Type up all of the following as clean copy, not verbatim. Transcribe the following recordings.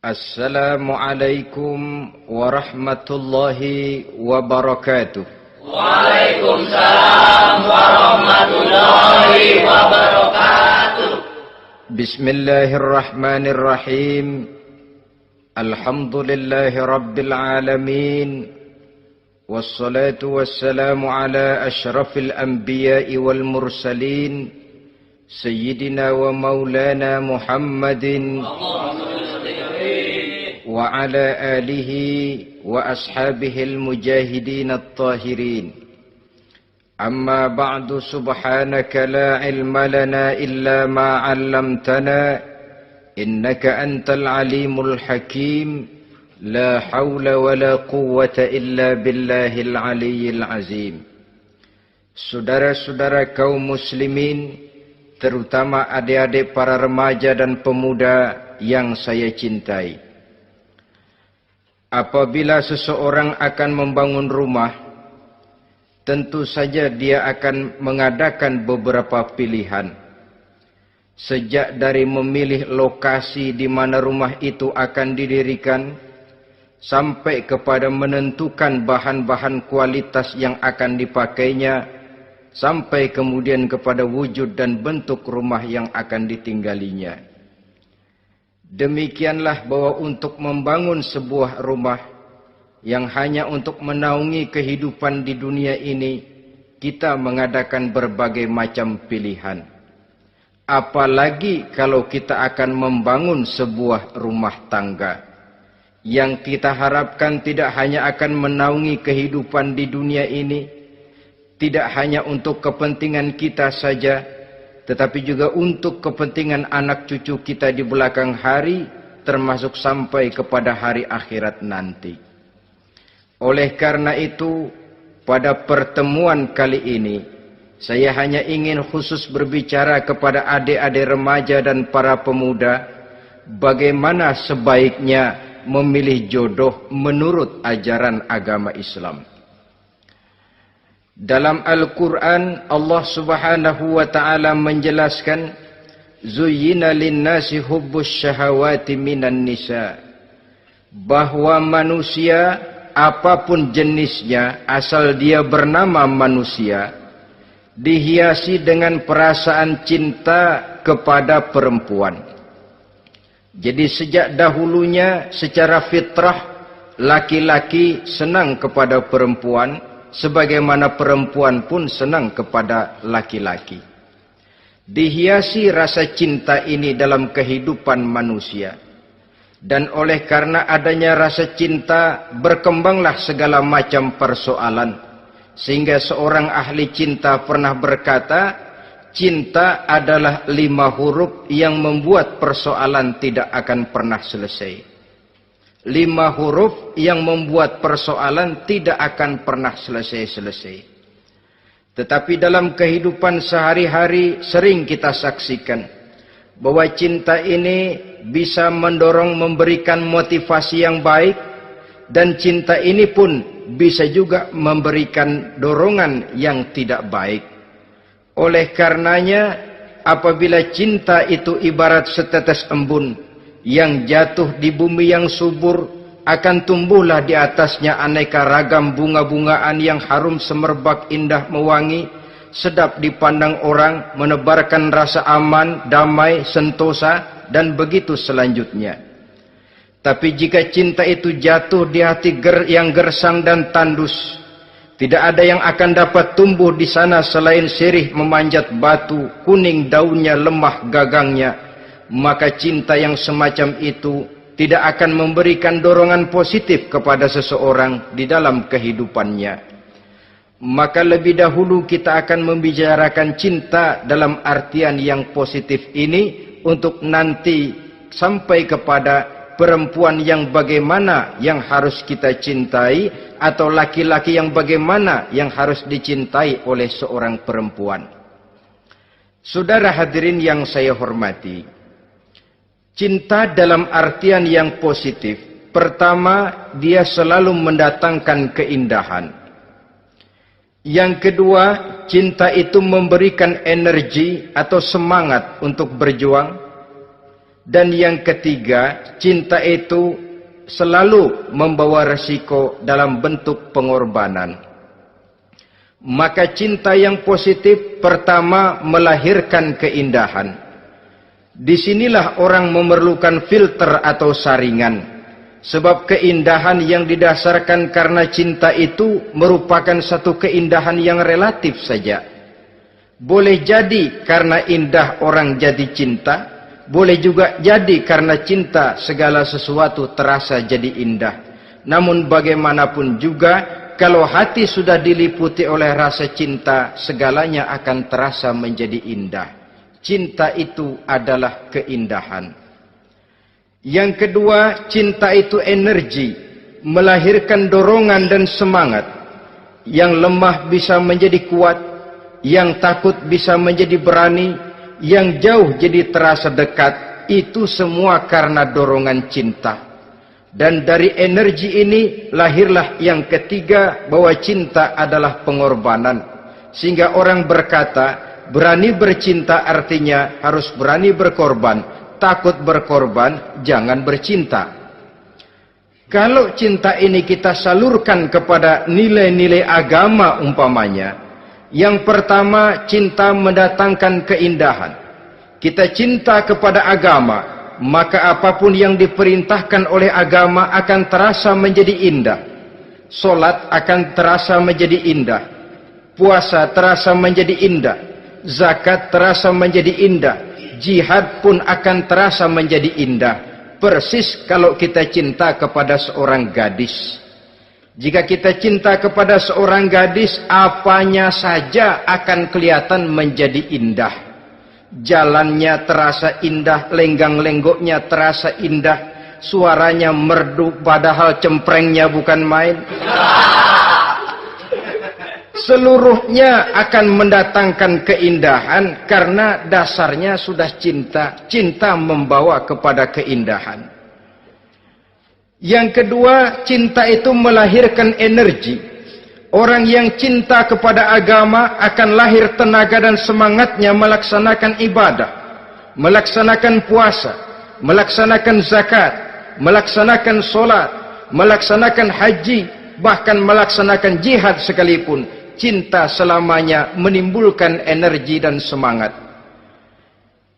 Assalamualaikum warahmatullahi wabarakatuh. Waalaikumsalam warahmatullahi wabarakatuh. Bismillahirrahmanirrahim. Alhamdulillahi rabbil alamin. Wassalatu wassalamu ala ashrafil anbiya'i wal mursalin. Sayyidina wa maulana Muhammadin wa ala alihi wa ashabihil mujahidin at-tahirin. Amma ba'du, subhanaka la ilma lana illa ma 'allamtana innaka antal alimul hakim. La hawla wa la quwwata illa billahil aliyyil azim. Saudara-saudara kaum muslimin, terutama adik-adik para remaja dan pemuda yang saya cintai. Apabila seseorang akan membangun rumah, tentu saja dia akan mengadakan beberapa pilihan. Sejak dari memilih lokasi di mana rumah itu akan didirikan, sampai kepada menentukan bahan-bahan kualitas yang akan dipakainya, sampai kemudian kepada wujud dan bentuk rumah yang akan ditinggalinya. Demikianlah bahwa untuk membangun sebuah rumah yang hanya untuk menaungi kehidupan di dunia ini, kita mengadakan berbagai macam pilihan. Apalagi kalau kita akan membangun sebuah rumah tangga yang kita harapkan tidak hanya akan menaungi kehidupan di dunia ini, tidak hanya untuk kepentingan kita saja, tetapi juga untuk kepentingan anak cucu kita di belakang hari, termasuk sampai kepada hari akhirat nanti. Oleh karena itu, pada pertemuan kali ini, saya hanya ingin khusus berbicara kepada adik-adik remaja dan para pemuda, bagaimana sebaiknya memilih jodoh menurut ajaran agama Islam. Dalam Al-Quran, Allah subhanahu wa ta'ala menjelaskan, Zuyyina linnasi hubbus syahawati minan nisa. Bahwa manusia, apapun jenisnya, asal dia bernama manusia, dihiasi dengan perasaan cinta kepada perempuan. Jadi sejak dahulunya, secara fitrah, laki-laki senang kepada perempuan, sebagaimana perempuan pun senang kepada laki-laki. Dihiasi rasa cinta ini dalam kehidupan manusia. Dan oleh karena adanya rasa cinta, berkembanglah segala macam persoalan. Sehingga seorang ahli cinta pernah berkata, cinta adalah 5 huruf yang membuat persoalan tidak akan pernah selesai. 5 huruf yang membuat persoalan tidak akan pernah selesai-selesai. Tetapi dalam kehidupan sehari-hari sering kita saksikan bahwa cinta ini bisa mendorong, memberikan motivasi yang baik, dan cinta ini pun bisa juga memberikan dorongan yang tidak baik. Oleh karenanya, apabila cinta itu ibarat setetes embun yang jatuh di bumi yang subur, akan tumbuhlah di atasnya aneka ragam bunga-bungaan yang harum semerbak, indah, mewangi, sedap dipandang orang, menebarkan rasa aman, damai, sentosa, dan begitu selanjutnya. Tapi jika cinta itu jatuh di hati yang gersang dan tandus, tidak ada yang akan dapat tumbuh di sana selain sirih memanjat batu, kuning daunnya, lemah gagangnya. Maka cinta yang semacam itu tidak akan memberikan dorongan positif kepada seseorang di dalam kehidupannya. Maka lebih dahulu kita akan membicarakan cinta dalam artian yang positif ini, untuk nanti sampai kepada perempuan yang bagaimana yang harus kita cintai, atau laki-laki yang bagaimana yang harus dicintai oleh seorang perempuan. Saudara hadirin yang saya hormati, cinta dalam artian yang positif, pertama, dia selalu mendatangkan keindahan. Yang kedua, cinta itu memberikan energi atau semangat untuk berjuang. Dan yang ketiga, cinta itu selalu membawa resiko dalam bentuk pengorbanan. Maka cinta yang positif pertama melahirkan keindahan. Disinilah orang memerlukan filter atau saringan. Sebab keindahan yang didasarkan karena cinta itu merupakan satu keindahan yang relatif saja. Boleh jadi karena indah orang jadi cinta, boleh juga jadi karena cinta segala sesuatu terasa jadi indah. Namun bagaimanapun juga, kalau hati sudah diliputi oleh rasa cinta, segalanya akan terasa menjadi indah. Cinta itu adalah keindahan. Yang kedua, cinta itu energi, melahirkan dorongan dan semangat. Yang lemah bisa menjadi kuat, yang takut bisa menjadi berani, yang jauh jadi terasa dekat. Itu semua karena dorongan cinta. Dan dari energi ini lahirlah yang ketiga, bahwa cinta adalah pengorbanan. Sehingga orang berkata, berani bercinta artinya harus berani berkorban. Takut berkorban, jangan bercinta. Kalau cinta ini kita salurkan kepada nilai-nilai agama umpamanya, yang pertama, cinta mendatangkan keindahan. Kita cinta kepada agama, maka apapun yang diperintahkan oleh agama akan terasa menjadi indah. Solat akan terasa menjadi indah. Puasa terasa menjadi indah. Zakat terasa menjadi indah. Jihad pun akan terasa menjadi indah. Persis kalau kita cinta kepada seorang gadis. Jika kita cinta kepada seorang gadis, apanya saja akan kelihatan menjadi indah. Jalannya terasa indah, lenggang-lenggoknya terasa indah, suaranya merdu padahal cemprengnya bukan main. Seluruhnya akan mendatangkan keindahan karena dasarnya sudah cinta. Cinta membawa kepada keindahan. Yang kedua, cinta itu melahirkan energi. Orang yang cinta kepada agama akan lahir tenaga dan semangatnya melaksanakan ibadah, melaksanakan puasa, melaksanakan zakat, melaksanakan solat, melaksanakan haji, bahkan melaksanakan jihad sekalipun. Cinta selamanya menimbulkan energi dan semangat.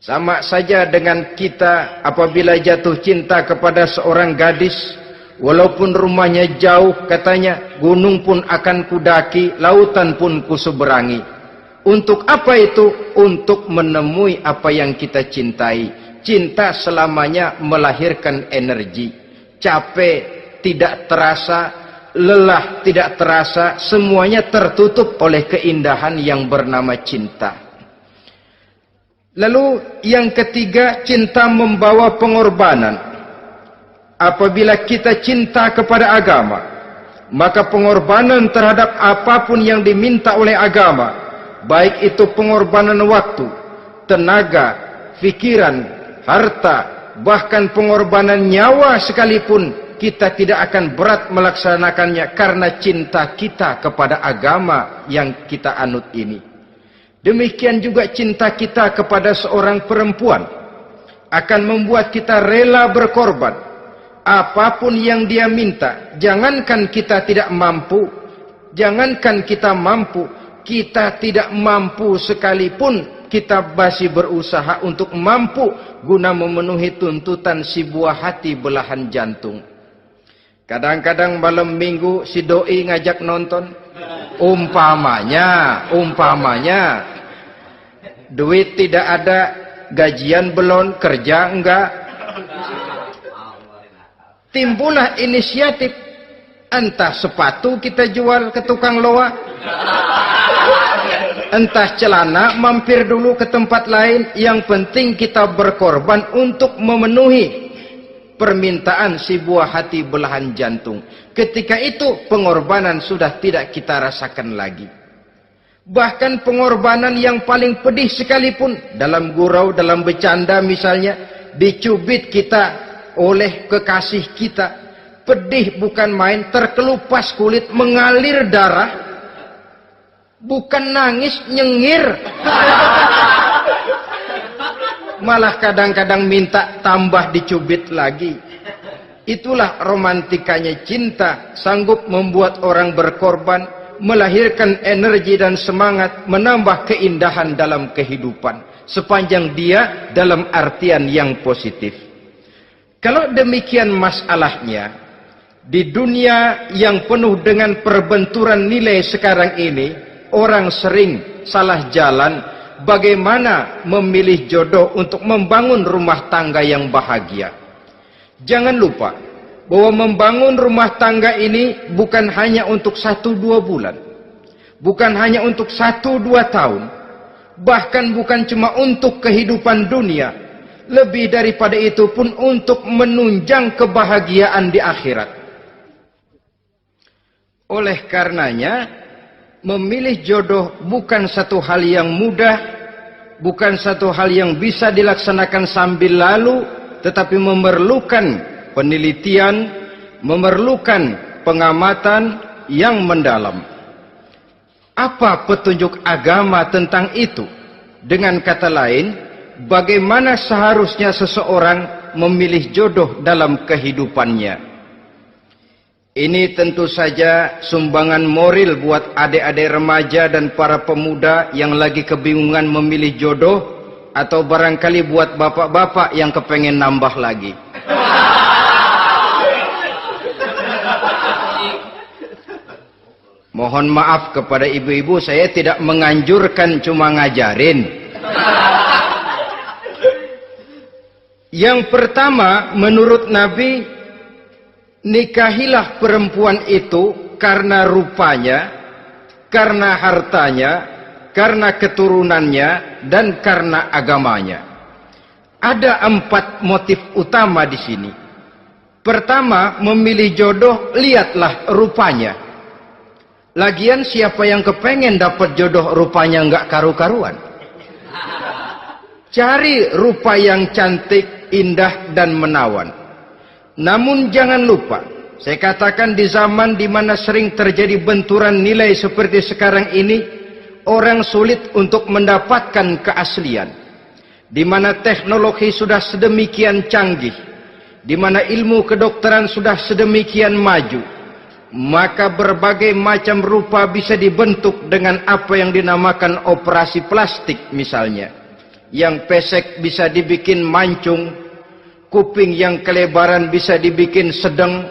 Sama saja dengan kita apabila jatuh cinta kepada seorang gadis, walaupun rumahnya jauh, katanya, gunung pun akan kudaki, lautan pun kuseberangi. Untuk apa itu? Untuk menemui apa yang kita cintai. Cinta selamanya melahirkan energi. Capek tidak terasa, lelah tidak terasa, semuanya tertutup oleh keindahan yang bernama cinta. Lalu yang ketiga, cinta membawa pengorbanan. Apabila kita cinta kepada agama, maka pengorbanan terhadap apapun yang diminta oleh agama, baik itu pengorbanan waktu, tenaga, pikiran, harta, bahkan pengorbanan nyawa sekalipun, kita tidak akan berat melaksanakannya karena cinta kita kepada agama yang kita anut ini. Demikian juga cinta kita kepada seorang perempuan akan membuat kita rela berkorban. Apapun yang dia minta, jangankan kita tidak mampu, kita tidak mampu sekalipun, kita masih berusaha untuk mampu guna memenuhi tuntutan si buah hati belahan jantung. Kadang-kadang malam minggu si doi ngajak nonton. Umpamanya duit tidak ada, gajian belum, kerja enggak. Timbullah inisiatif, entah sepatu kita jual ke tukang loa, entah celana mampir dulu ke tempat lain. Yang penting kita berkorban untuk memenuhi permintaan si buah hati belahan jantung. Ketika itu pengorbanan sudah tidak kita rasakan lagi. Bahkan pengorbanan yang paling pedih sekalipun, dalam gurau, dalam bercanda misalnya, dicubit kita oleh kekasih kita, pedih bukan main, terkelupas kulit, mengalir darah, bukan nangis, nyengir. malah kadang-kadang minta tambah dicubit lagi. Itulah romantikanya cinta, sanggup membuat orang berkorban, melahirkan energi dan semangat, menambah keindahan dalam kehidupan, sepanjang dia dalam artian yang positif. Kalau demikian masalahnya, di dunia yang penuh dengan perbenturan nilai sekarang ini, orang sering salah jalan bagaimana memilih jodoh untuk membangun rumah tangga yang bahagia. Jangan lupa bahwa membangun rumah tangga ini bukan hanya untuk 1-2 bulan, bukan hanya untuk 1-2 tahun, bahkan bukan cuma untuk kehidupan dunia, lebih daripada itu pun untuk menunjang kebahagiaan di akhirat. Oleh karenanya, memilih jodoh bukan satu hal yang mudah, bukan satu hal yang bisa dilaksanakan sambil lalu, tetapi memerlukan penelitian, memerlukan pengamatan yang mendalam. Apa petunjuk agama tentang itu? Dengan kata lain, bagaimana seharusnya seseorang memilih jodoh dalam kehidupannya? Ini tentu saja sumbangan moral buat adik-adik remaja dan para pemuda yang lagi kebingungan memilih jodoh, atau barangkali buat bapak-bapak yang kepengen nambah lagi. Mohon maaf kepada ibu-ibu, saya tidak menganjurkan, cuma ngajarin. Yang pertama, menurut Nabi, nikahilah perempuan itu karena rupanya, karena hartanya, karena keturunannya, dan karena agamanya. Ada 4 motif utama di sini. Pertama, memilih jodoh, lihatlah rupanya. Lagian siapa yang kepengen dapat jodoh rupanya nggak karu-karuan? Cari rupa yang cantik, indah, dan menawan. Namun jangan lupa, saya katakan di zaman di mana sering terjadi benturan nilai seperti sekarang ini, orang sulit untuk mendapatkan keaslian. Di mana teknologi sudah sedemikian canggih, di mana ilmu kedokteran sudah sedemikian maju, maka berbagai macam rupa bisa dibentuk dengan apa yang dinamakan operasi plastik misalnya. Yang pesek bisa dibikin mancung, kuping yang kelebaran bisa dibikin sedang,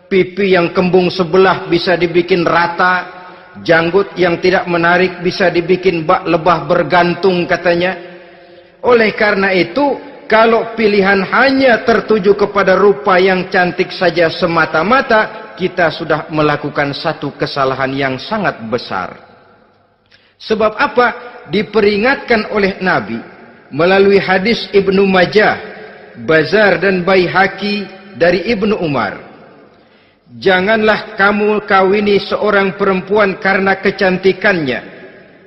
pipi yang kembung sebelah bisa dibikin rata, janggut yang tidak menarik bisa dibikin bak lebah bergantung katanya. Oleh karena itu, kalau pilihan hanya tertuju kepada rupa yang cantik saja semata-mata, kita sudah melakukan satu kesalahan yang sangat besar. Sebab apa? Diperingatkan oleh Nabi melalui hadis Ibnu Majah, Bazar dan Baihaqi dari Ibnu Umar. Janganlah kamu kawini seorang perempuan karena kecantikannya,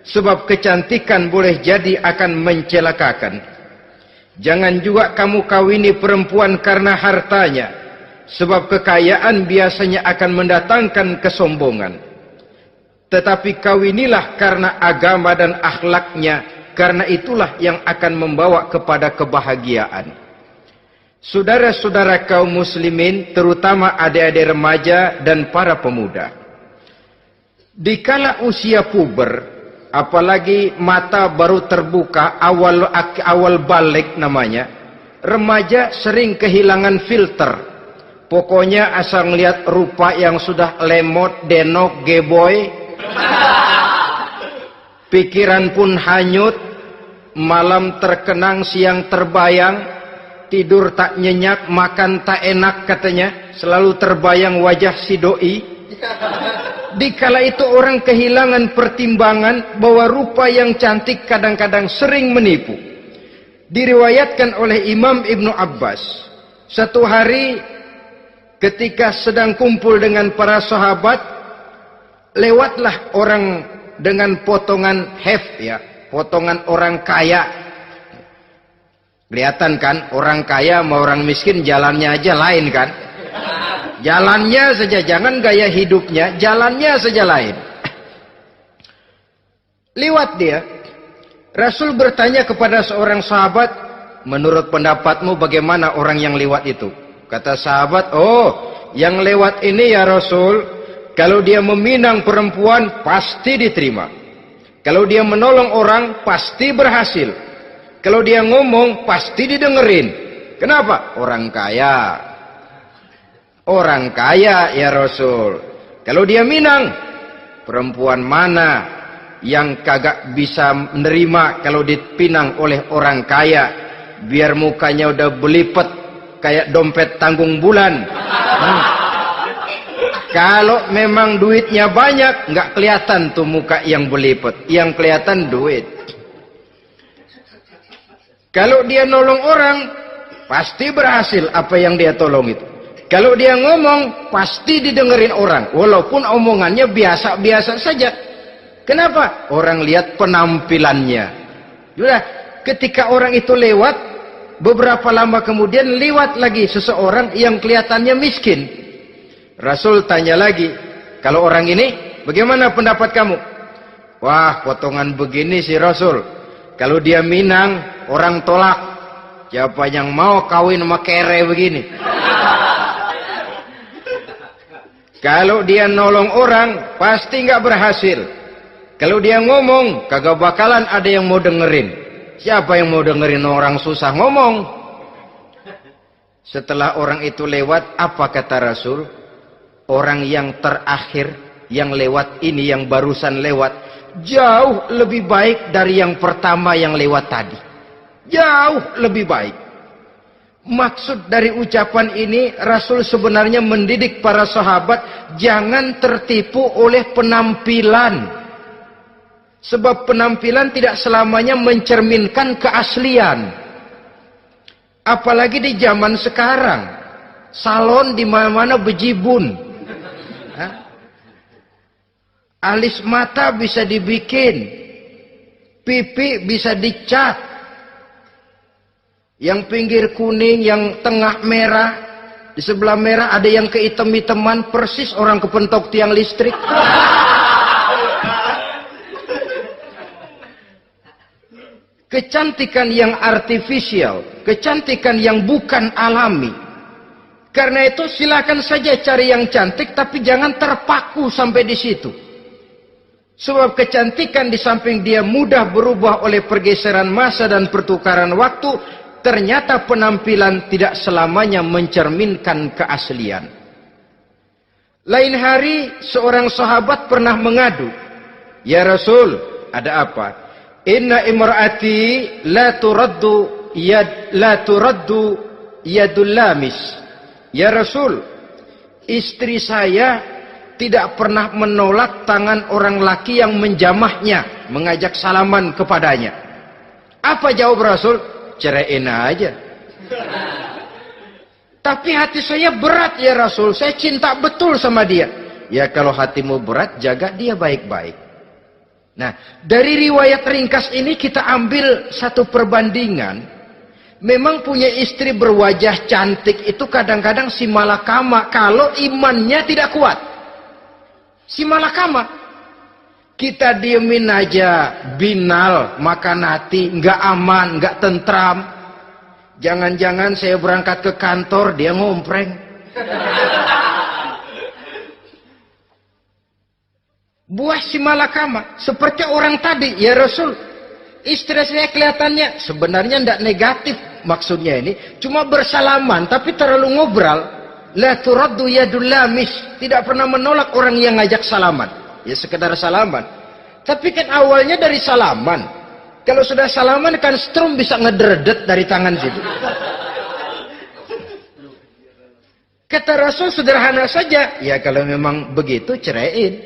sebab kecantikan boleh jadi akan mencelakakan. Jangan juga kamu kawini perempuan karena hartanya, sebab kekayaan biasanya akan mendatangkan kesombongan. Tetapi kawinilah karena agama dan akhlaknya, karena itulah yang akan membawa kepada kebahagiaan. Saudara-saudara kaum muslimin, terutama adik-adik remaja dan para pemuda, dikala usia puber, apalagi mata baru terbuka, awal balik namanya, remaja sering kehilangan filter. Pokoknya asal ngelihat rupa yang sudah lemot, denok, geboy, pikiran pun hanyut, malam terkenang, siang terbayang, tidur tak nyenyak, makan tak enak katanya, selalu terbayang wajah si doi. Dikala itu orang kehilangan pertimbangan bahwa rupa yang cantik kadang-kadang sering menipu. Diriwayatkan oleh Imam Ibnu Abbas, satu hari ketika sedang kumpul dengan para sahabat, lewatlah orang dengan potongan potongan orang kaya. Kelihatan kan, orang kaya sama orang miskin jalannya aja lain kan? Jalannya saja, jangan gaya hidupnya, jalannya saja lain. Lewat dia, Rasul bertanya kepada seorang sahabat, menurut pendapatmu bagaimana orang yang lewat itu? Kata sahabat, oh, yang lewat ini ya Rasul, kalau dia meminang perempuan pasti diterima. Kalau dia menolong orang pasti berhasil. Kalau dia ngomong pasti didengerin. Kenapa? Orang kaya. Orang kaya ya Rasul. Kalau dia minang, perempuan mana yang kagak bisa menerima kalau dipinang oleh orang kaya? Biar mukanya udah belipet kayak dompet tanggung bulan. Kalau memang duitnya banyak, nggak kelihatan tuh muka yang belipet, yang kelihatan duit. Kalau dia nolong orang, pasti berhasil apa yang dia tolong itu. Kalau dia ngomong, pasti didengerin orang, walaupun omongannya biasa-biasa saja. Kenapa? Orang lihat penampilannya. Sudah, ketika orang itu lewat, beberapa lama kemudian lewat lagi seseorang yang kelihatannya miskin. Rasul tanya lagi, kalau orang ini, bagaimana pendapat kamu? Wah, potongan begini sih Rasul. Kalau dia minang, orang tolak. Siapa yang mau kawin sama kere begini? Kalau dia nolong orang, pasti nggak berhasil. Kalau dia ngomong, kagak bakalan ada yang mau dengerin. Siapa yang mau dengerin orang susah ngomong? Setelah orang itu lewat, apa kata Rasul? Orang yang terakhir, yang lewat ini, yang barusan lewat, jauh lebih baik dari yang pertama yang lewat tadi. Jauh lebih baik. Maksud dari ucapan ini, Rasul sebenarnya mendidik para sahabat jangan tertipu oleh penampilan. Sebab penampilan tidak selamanya mencerminkan keaslian. Apalagi di zaman sekarang, salon di mana-mana bejibun. Alis mata bisa dibikin, pipi bisa dicat. Yang pinggir kuning, yang tengah merah, di sebelah merah ada yang kehitam-hitaman, persis orang kepentok tiang listrik. Kecantikan yang artifisial, kecantikan yang bukan alami. Karena itu silakan saja cari yang cantik, tapi jangan terpaku sampai di situ. Sebab kecantikan di samping dia mudah berubah oleh pergeseran masa dan pertukaran waktu, ternyata penampilan tidak selamanya mencerminkan keaslian. Lain hari seorang sahabat pernah mengadu, "Ya Rasul, ada apa? Inna imraati la turaddu yadul lamis." Ya Rasul, istri saya tidak pernah menolak tangan orang laki yang menjamahnya, mengajak salaman kepadanya. Apa jawab Rasul? Ceraiin aja. Tapi hati saya berat ya Rasul, saya cinta betul sama dia. Ya kalau hatimu berat, jaga dia baik-baik. Nah, dari riwayat ringkas ini kita ambil satu perbandingan. Memang punya istri berwajah cantik itu kadang-kadang si malakama kalau imannya tidak kuat. Si malakama. Kita diemin aja, binal, makan hati, nggak aman, nggak tentram. Jangan-jangan saya berangkat ke kantor, dia ngompreng. Buah si malakama, seperti orang tadi, ya Rasul. Istri saya kelihatannya sebenarnya tidak negatif maksudnya ini, cuma bersalaman, tapi terlalu ngobrol. La turaddu yadul lamis, tidak pernah menolak orang yang ngajak salaman. Ya sekedar salaman. Tapi kan awalnya dari salaman. Kalau sudah salaman kan strum bisa ngederdet dari tangan situ. Kata Rasul sederhana saja. Ya kalau memang begitu ceraiin.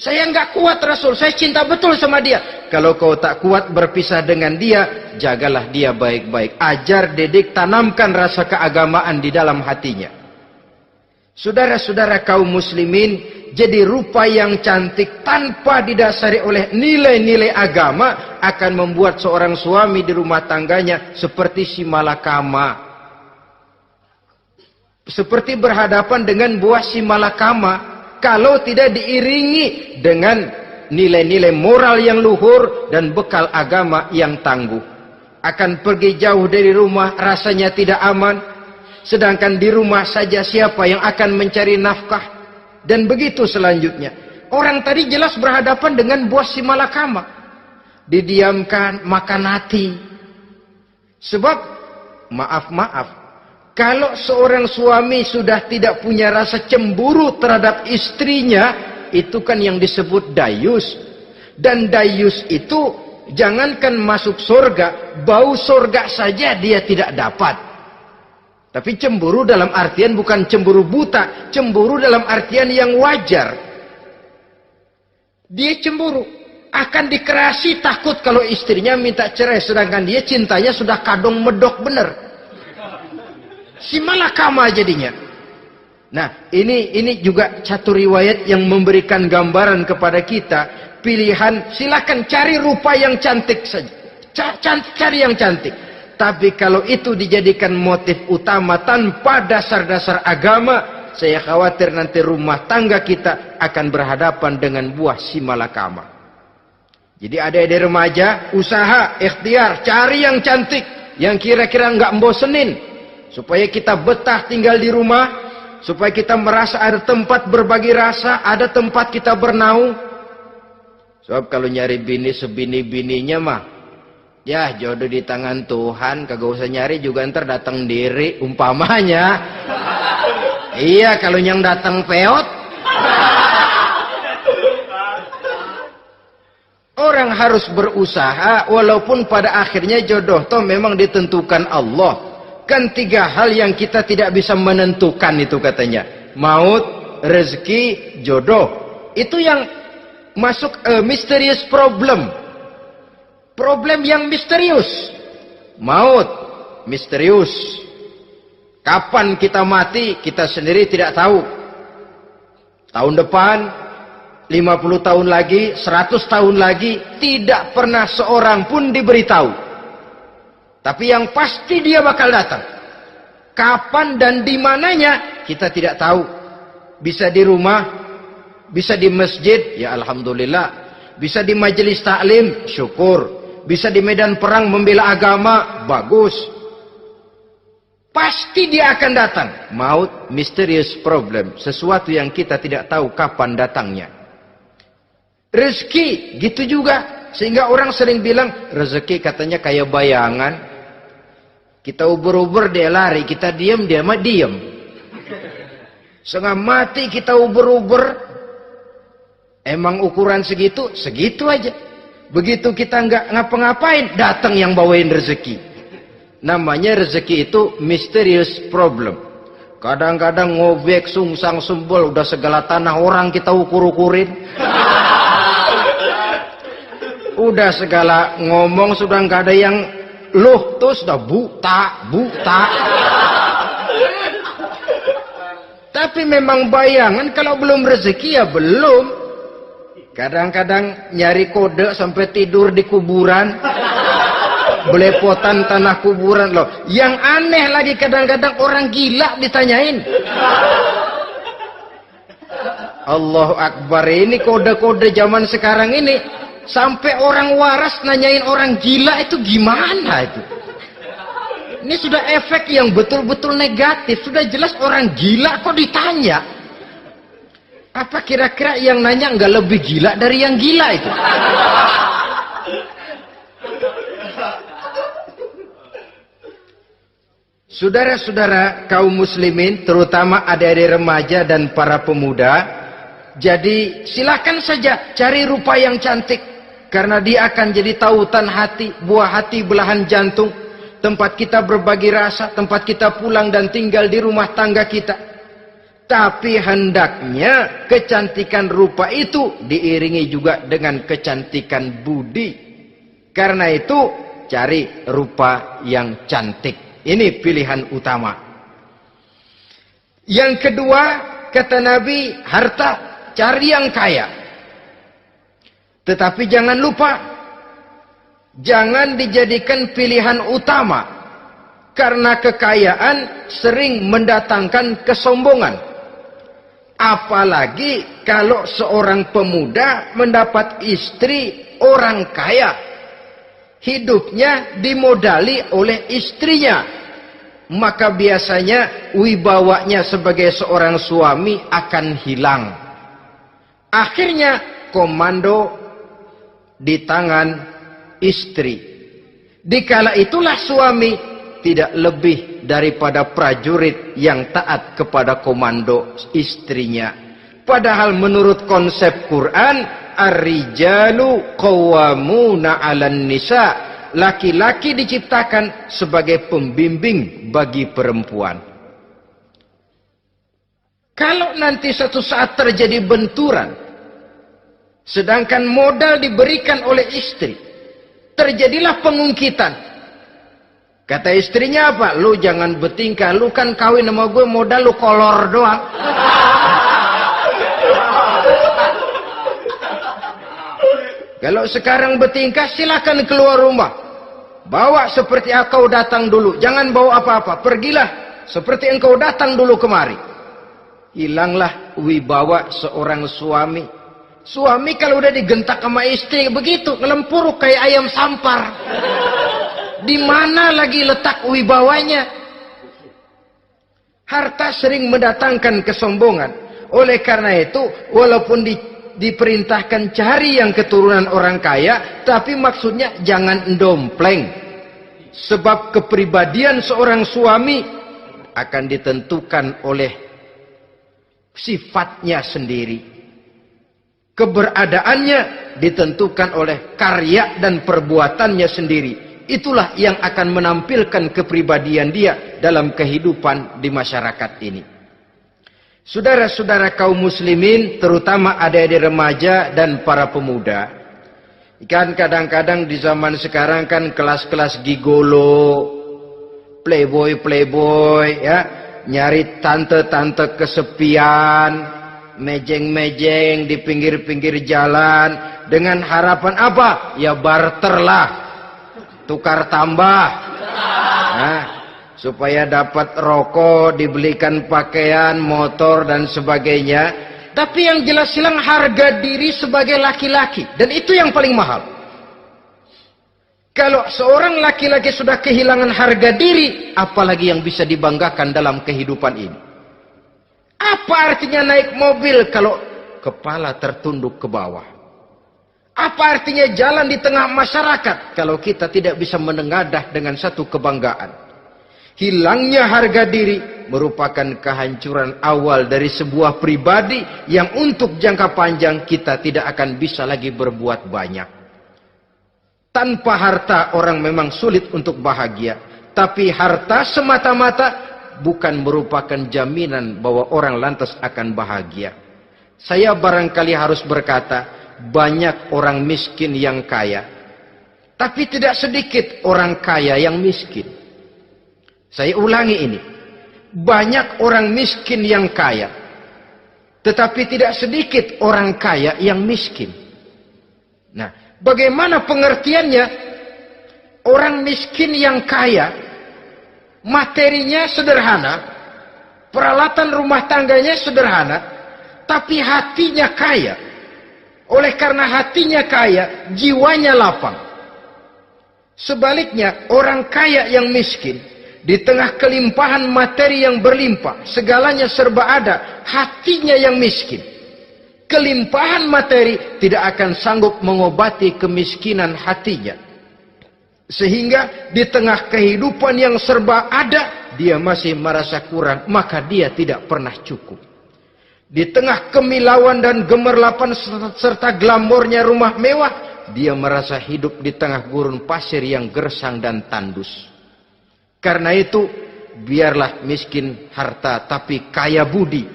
Saya nggak kuat Rasul. Saya cinta betul sama dia. Kalau kau tak kuat berpisah dengan dia, jagalah dia baik-baik. Ajar, didik, tanamkan rasa keagamaan di dalam hatinya. Saudara-saudara kaum muslimin, jadi rupa yang cantik tanpa didasari oleh nilai-nilai agama akan membuat seorang suami di rumah tangganya seperti si malakama. Seperti berhadapan dengan buah si malakama kalau tidak diiringi dengan nilai-nilai moral yang luhur dan bekal agama yang tangguh. akan pergi jauh dari rumah rasanya tidak aman, sedangkan di rumah saja siapa yang akan mencari nafkah, dan begitu selanjutnya. Orang tadi jelas berhadapan dengan buah si malakama, didiamkan, makan hati. Sebab maaf, kalau seorang suami sudah tidak punya rasa cemburu terhadap istrinya, itu kan yang disebut dayus. Dan dayus itu jangankan masuk surga, bau surga saja dia tidak dapat. Tapi cemburu dalam artian bukan cemburu buta, cemburu dalam artian yang wajar. Dia cemburu, akan dikerasi takut kalau istrinya minta cerai, sedangkan dia cintanya sudah kadung medok bener. Si malakama jadinya. Nah, ini juga satu riwayat yang memberikan gambaran kepada kita. Pilihan, silakan cari rupa yang cantik saja. Cari yang cantik. Tapi kalau itu dijadikan motif utama tanpa dasar-dasar agama, saya khawatir nanti rumah tangga kita akan berhadapan dengan buah si malakama. Jadi adik-adik remaja, usaha, ikhtiar, cari yang cantik, yang kira-kira nggak membosenin, supaya kita betah tinggal di rumah, supaya kita merasa ada tempat berbagi rasa, ada tempat kita bernaung. Sebab kalau nyari bini sebini-bininya mah, ya jodoh di tangan Tuhan, kagak usah nyari juga ntar datang diri, umpamanya. Iya, kalau yang datang peot. Orang harus berusaha, walaupun pada akhirnya jodoh toh memang ditentukan Allah. Kan 3 hal yang kita tidak bisa menentukan itu katanya. Maut, rezeki, jodoh. Itu yang masuk mysterious problem. Problem yang misterius. Maut, misterius. Kapan kita mati, kita sendiri tidak tahu. Tahun depan, 50 tahun lagi, 100 tahun lagi, tidak pernah seorang pun diberitahu. Tapi yang pasti dia bakal datang. Kapan dan di mananya, kita tidak tahu. Bisa di rumah, bisa di masjid, ya alhamdulillah. Bisa di majelis taklim, syukur. Bisa di medan perang membela agama, bagus. Pasti dia akan datang. Maut, mysterious problem. Sesuatu yang kita tidak tahu kapan datangnya. Rezeki, gitu juga. Sehingga orang sering bilang, rezeki katanya kayak bayangan. Kita uber-uber, dia lari. Kita diam, dia mah diam. Setengah mati kita uber-uber. Emang ukuran segitu? Segitu aja. Begitu kita nggak ngapa-ngapain, datang yang bawain rezeki. Namanya rezeki itu mysterious problem. Kadang-kadang ngobek, sungsang, sembol, udah segala tanah orang kita ukur-ukurin. Udah segala ngomong sudah nggak ada yang loh, tuh sudah buta. Tapi memang bayangan, kalau belum rezeki ya belum. Kadang-kadang nyari kode sampai tidur di kuburan. Belepotan tanah kuburan loh. Yang aneh lagi kadang-kadang orang gila ditanyain. Allahu Akbar, ini kode-kode zaman sekarang ini. Sampai orang waras nanyain orang gila, itu gimana itu? Ini sudah efek yang betul-betul negatif. Sudah jelas orang gila kok ditanya. Apa kira-kira yang nanya nggak lebih gila dari yang gila itu? Saudara-saudara kaum muslimin, terutama adik-adik remaja dan para pemuda, jadi silakan saja cari rupa yang cantik, karena dia akan jadi tautan hati, buah hati belahan jantung, tempat kita berbagi rasa, tempat kita pulang dan tinggal di rumah tangga kita. Tapi hendaknya kecantikan rupa itu diiringi juga dengan kecantikan budi. Karena itu cari rupa yang cantik. Ini pilihan utama. Yang kedua, kata Nabi, harta, cari yang kaya. Tetapi jangan lupa, jangan dijadikan pilihan utama. Karena kekayaan sering mendatangkan kesombongan. Apalagi kalau seorang pemuda mendapat istri orang kaya. hidupnya dimodali oleh istrinya, maka biasanya wibawanya sebagai seorang suami akan hilang. Akhirnya komando di tangan istri. Dikala itulah suami tidak lebih daripada prajurit yang taat kepada komando istrinya. Padahal menurut konsep Quran, ar-rijalu qawwamuna 'alan nisa, laki-laki diciptakan sebagai pembimbing bagi perempuan. Kalau nanti suatu saat terjadi benturan, sedangkan modal diberikan oleh istri, terjadilah pengungkitan. Kata istrinya apa? Lu jangan bertingkah, lu kan kawin sama gue modal lu kolor doang. Kalau sekarang bertingkah silakan keluar rumah. Bawa seperti engkau datang dulu, jangan bawa apa-apa. Pergilah seperti engkau datang dulu kemari. Hilanglah wibawa seorang suami. Suami kalau udah digentak sama istri begitu, ngelempuruk kayak ayam sampar. Di mana lagi letak wibawanya? Harta sering mendatangkan kesombongan. Oleh karena itu, walaupun diperintahkan cari yang keturunan orang kaya, tapi maksudnya jangan dompleng. Sebab kepribadian seorang suami akan ditentukan oleh sifatnya sendiri. Keberadaannya ditentukan oleh karya dan perbuatannya sendiri. Itulah yang akan menampilkan kepribadian dia dalam kehidupan di masyarakat ini. Saudara-saudara kaum muslimin, terutama adik-adik remaja dan para pemuda, kan kadang-kadang di zaman sekarang kan kelas-kelas gigolo, playboy ya, nyari tante-tante kesepian, mejeng-mejeng di pinggir-pinggir jalan dengan harapan apa? Ya barter lah, tukar tambah. Nah, supaya dapat rokok, dibelikan pakaian, motor dan sebagainya. Tapi yang jelas hilang harga diri sebagai laki-laki, dan itu yang paling mahal. Kalau seorang laki-laki sudah kehilangan harga diri, apalagi yang bisa dibanggakan dalam kehidupan ini? Apa artinya naik mobil kalau kepala tertunduk ke bawah? Apa artinya jalan di tengah masyarakat kalau kita tidak bisa menengadah dengan satu kebanggaan? Hilangnya harga diri merupakan kehancuran awal dari sebuah pribadi yang untuk jangka panjang kita tidak akan bisa lagi berbuat banyak. Tanpa harta orang memang sulit untuk bahagia, tapi harta semata-mata bukan merupakan jaminan bahwa orang lantas akan bahagia. Saya barangkali harus berkata, banyak orang miskin yang kaya, tapi tidak sedikit orang kaya yang miskin. Saya ulangi ini. Banyak orang miskin yang kaya, tetapi tidak sedikit orang kaya yang miskin. Nah, bagaimana pengertiannya? Orang miskin yang kaya, materinya sederhana, peralatan rumah tangganya sederhana, tapi hatinya kaya. Oleh karena hatinya kaya, jiwanya lapang. Sebaliknya, orang kaya yang miskin, di tengah kelimpahan materi yang berlimpah, segalanya serba ada, hatinya yang miskin. Kelimpahan materi tidak akan sanggup mengobati kemiskinan hatinya. Sehingga di tengah kehidupan yang serba ada, dia masih merasa kurang, maka dia tidak pernah cukup. Di tengah kemilauan dan gemerlapan serta glamornya rumah mewah, dia merasa hidup di tengah gurun pasir yang gersang dan tandus. Karena itu, biarlah miskin harta tapi kaya budi,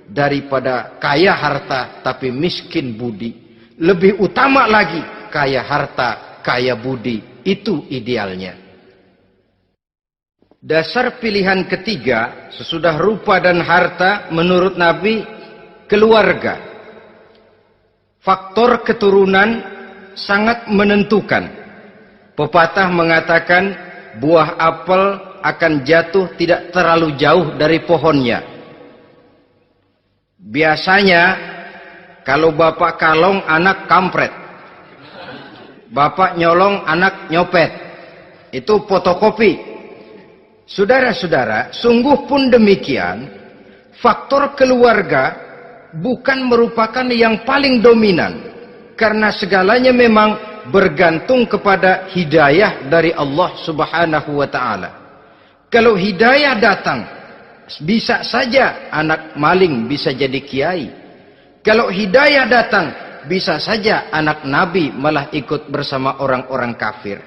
daripada kaya harta tapi miskin budi. Lebih utama lagi, kaya harta, kaya budi. Itu idealnya. Dasar pilihan ketiga, sesudah rupa dan harta, menurut Nabi, keluarga. Faktor keturunan sangat menentukan. Pepatah mengatakan, buah apel akan jatuh tidak terlalu jauh dari pohonnya. Biasanya kalau bapak kalong, anak kampret. Bapak nyolong, anak nyopet. Itu fotokopi. Saudara-saudara, sungguh pun demikian, faktor keluarga bukan merupakan yang paling dominan. Karena segalanya memang bergantung kepada hidayah dari Allah Subhanahu wa ta'ala. Kalau hidayah datang, bisa saja anak maling bisa jadi kiai. Kalau hidayah datang, bisa saja anak Nabi malah ikut bersama orang-orang kafir.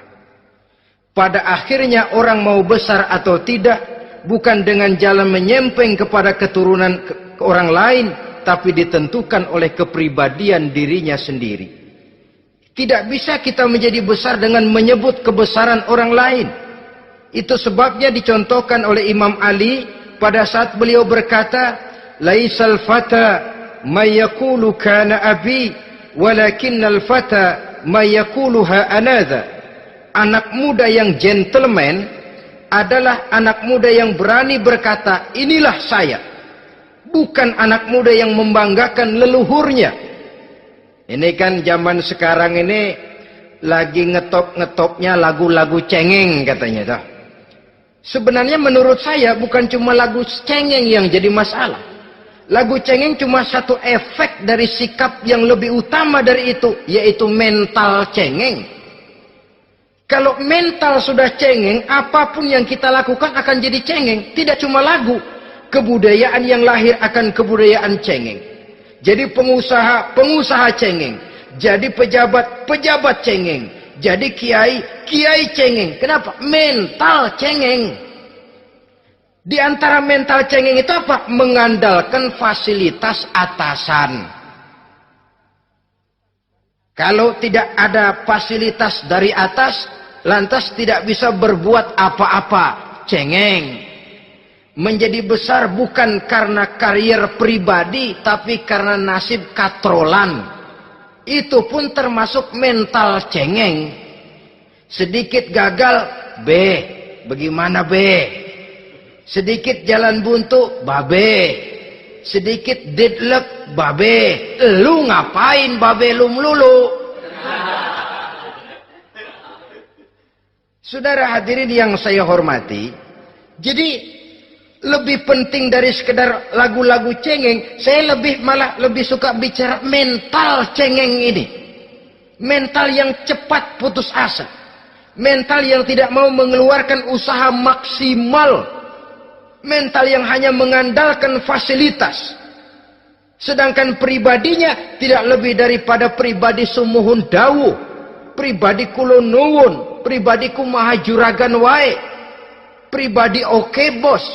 Pada akhirnya orang mau besar atau tidak, bukan dengan jalan menyempeng kepada keturunan orang lain, tapi ditentukan oleh kepribadian dirinya sendiri. Tidak bisa kita menjadi besar dengan menyebut kebesaran orang lain. Itu sebabnya dicontohkan oleh Imam Ali pada saat beliau berkata, "Laisal fata may yaqulu kana abi, walakinnal fata may yaquluha anadha." Anak muda yang gentleman adalah anak muda yang berani berkata, "Inilah saya." Bukan anak muda yang membanggakan leluhurnya. Ini kan zaman sekarang ini lagi ngetop-ngetopnya lagu-lagu cengeng katanya dah. Sebenarnya menurut saya bukan cuma lagu cengeng yang jadi masalah. Lagu cengeng cuma satu efek dari sikap yang lebih utama dari itu, yaitu mental cengeng. Kalau mental sudah cengeng, apapun yang kita lakukan akan jadi cengeng. Tidak cuma lagu, kebudayaan yang lahir akan kebudayaan cengeng. Jadi pengusaha cengeng. Jadi pejabat cengeng. Jadi kiai cengeng. Kenapa? Mental cengeng. Di antara mental cengeng itu apa? Mengandalkan fasilitas atasan. Kalau tidak ada fasilitas dari atas, lantas tidak bisa berbuat apa-apa. Cengeng. Menjadi besar bukan karena karier pribadi, tapi karena nasib katrolan. Itu pun termasuk mental cengeng. Sedikit gagal, bagaimana sedikit jalan buntu, sedikit deadlock, lu ngapain lu melulu? Saudara hadirin yang saya hormati, jadi lebih penting dari sekedar lagu-lagu cengeng, saya malah lebih suka bicara mental cengeng ini. Mental yang cepat putus asa. Mental yang tidak mau mengeluarkan usaha maksimal. Mental yang hanya mengandalkan fasilitas. Sedangkan pribadinya tidak lebih daripada pribadi sumuhun dawuh, pribadi kulon nuwun, pribadi kumaha juragan wae, pribadi oke bos,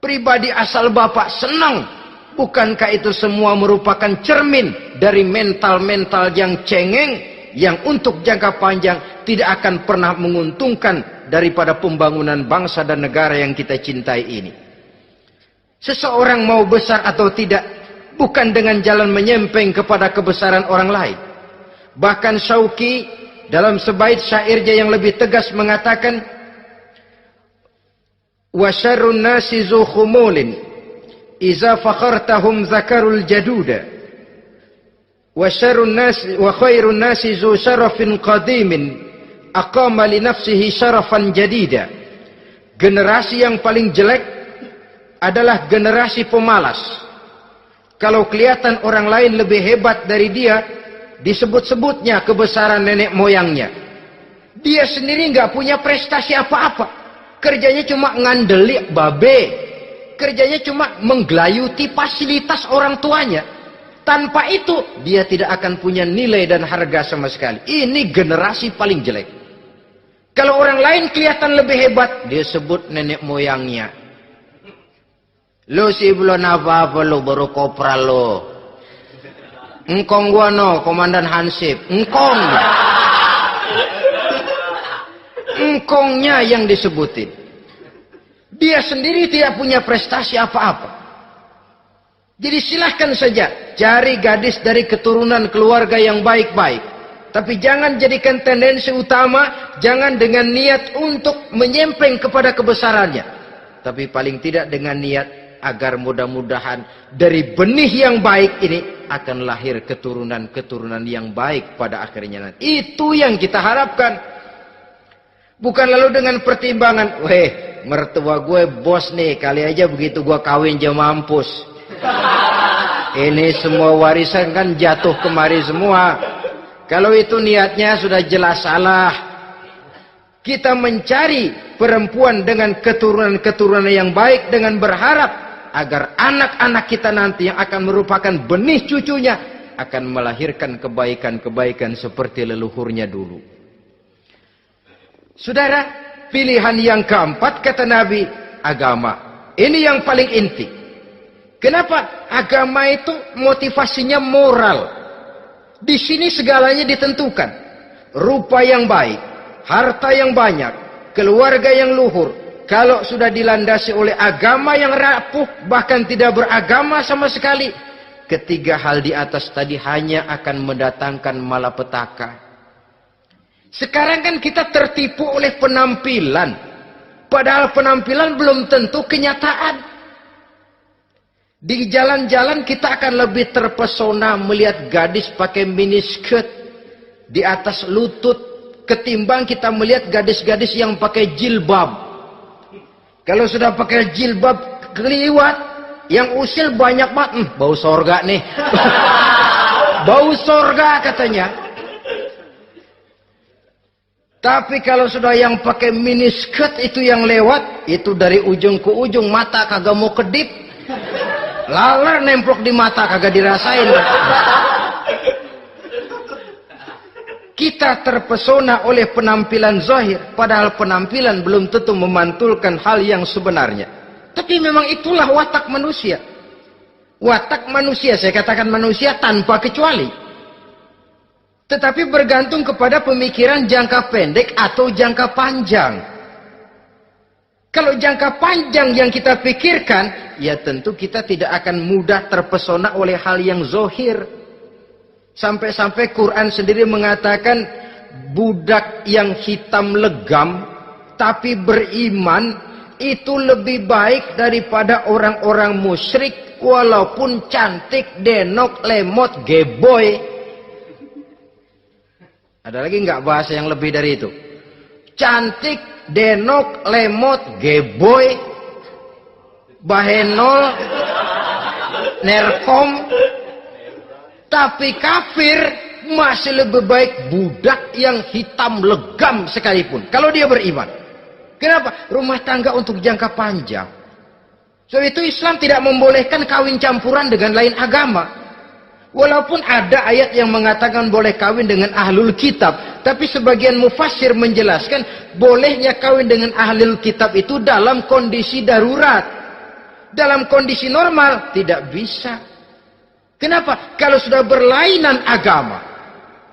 pribadi asal bapak senang. Bukankah itu semua merupakan cermin dari mental-mental yang cengeng, yang untuk jangka panjang tidak akan pernah menguntungkan daripada pembangunan bangsa dan negara yang kita cintai ini. Seseorang mau besar atau tidak, bukan dengan jalan menyempeng kepada kebesaran orang lain. Bahkan Syauqi dalam sebait syairnya yang lebih tegas mengatakan, "Wa syarrun nasi zu khumulin, iza fakhartahum zakarul jaduda. Wa syarrun nasi wa khairun nasi zu syarafin qadimin, aqama li nafsihi syarafan jadida." Generasi yang paling jelek adalah generasi pemalas. Kalau kelihatan orang lain lebih hebat dari dia, disebut-sebutnya kebesaran nenek moyangnya. Dia sendiri nggak punya prestasi apa-apa. Kerjanya cuma ngandeli Kerjanya cuma menggelayuti fasilitas orang tuanya. Tanpa itu, dia tidak akan punya nilai dan harga sama sekali. Ini generasi paling jelek. Kalau orang lain kelihatan lebih hebat, dia sebut nenek moyangnya. Lu sih belum apa-apa, lu baru kopral lu. Engkong gua no, Komandan Hansip. Engkongnya yang disebutin. Dia sendiri tidak punya prestasi apa-apa. Jadi silahkan saja cari gadis dari keturunan keluarga yang baik-baik. Tapi jangan jadikan tendensi utama, jangan dengan niat untuk menyempeng kepada kebesarannya. Tapi paling tidak dengan niat agar mudah-mudahan dari benih yang baik ini akan lahir keturunan-keturunan yang baik pada akhirnya nanti. Itu yang kita harapkan. Bukan lalu dengan pertimbangan, weh, mertua gue bos nih, kali aja begitu gue kawin aja mampus. Ini semua warisan kan jatuh kemari semua. Kalau itu niatnya sudah jelas salah. Kita mencari perempuan dengan keturunan-keturunan yang baik dengan berharap agar anak-anak kita nanti yang akan merupakan benih cucunya akan melahirkan kebaikan-kebaikan seperti leluhurnya dulu. Saudara, pilihan yang keempat kata Nabi, agama. Ini yang paling inti. Kenapa? Agama itu motivasinya moral. Di sini segalanya ditentukan. Rupa yang baik, harta yang banyak, keluarga yang luhur. Kalau sudah dilandasi oleh agama yang rapuh, bahkan tidak beragama sama sekali, ketiga hal di atas tadi hanya akan mendatangkan malapetaka. Sekarang kan kita tertipu oleh penampilan. Padahal penampilan belum tentu kenyataan. Di jalan-jalan kita akan lebih terpesona melihat gadis pakai miniskirt di atas lutut ketimbang kita melihat gadis-gadis yang pakai jilbab. Kalau sudah pakai jilbab keliwat, yang usil banyak banget, bau sorga nih. Bau sorga katanya. Tapi kalau sudah yang pakai miniskirt itu yang lewat, itu dari ujung ke ujung mata kagak mau kedip. Laler nemplok di mata kagak dirasain. Kita terpesona oleh penampilan zahir, padahal penampilan belum tentu memantulkan hal yang sebenarnya. Tapi memang itulah watak manusia. Watak manusia, saya katakan manusia tanpa kecuali. Tetapi bergantung kepada pemikiran jangka pendek atau jangka panjang. Kalau jangka panjang yang kita pikirkan, ya tentu kita tidak akan mudah terpesona oleh hal yang zahir. Sampai-sampai Quran sendiri mengatakan, budak yang hitam legam, tapi beriman, itu lebih baik daripada orang-orang musyrik, walaupun cantik, denok, lemot, geboy. Ada lagi nggak bahasa yang lebih dari itu? Cantik, denok, lemot, geboy, bahenol, nerkom, tapi kafir masih lebih baik budak yang hitam legam sekalipun. Kalau dia beriman. Kenapa? Rumah tangga untuk jangka panjang. Sebab itu Islam tidak membolehkan kawin campuran dengan lain agama. Walaupun ada ayat yang mengatakan boleh kawin dengan ahlul kitab, tapi sebagian mufassir menjelaskan bolehnya kawin dengan ahlul kitab itu dalam kondisi darurat. Dalam kondisi normal tidak bisa. Kenapa? Kalau sudah berlainan agama,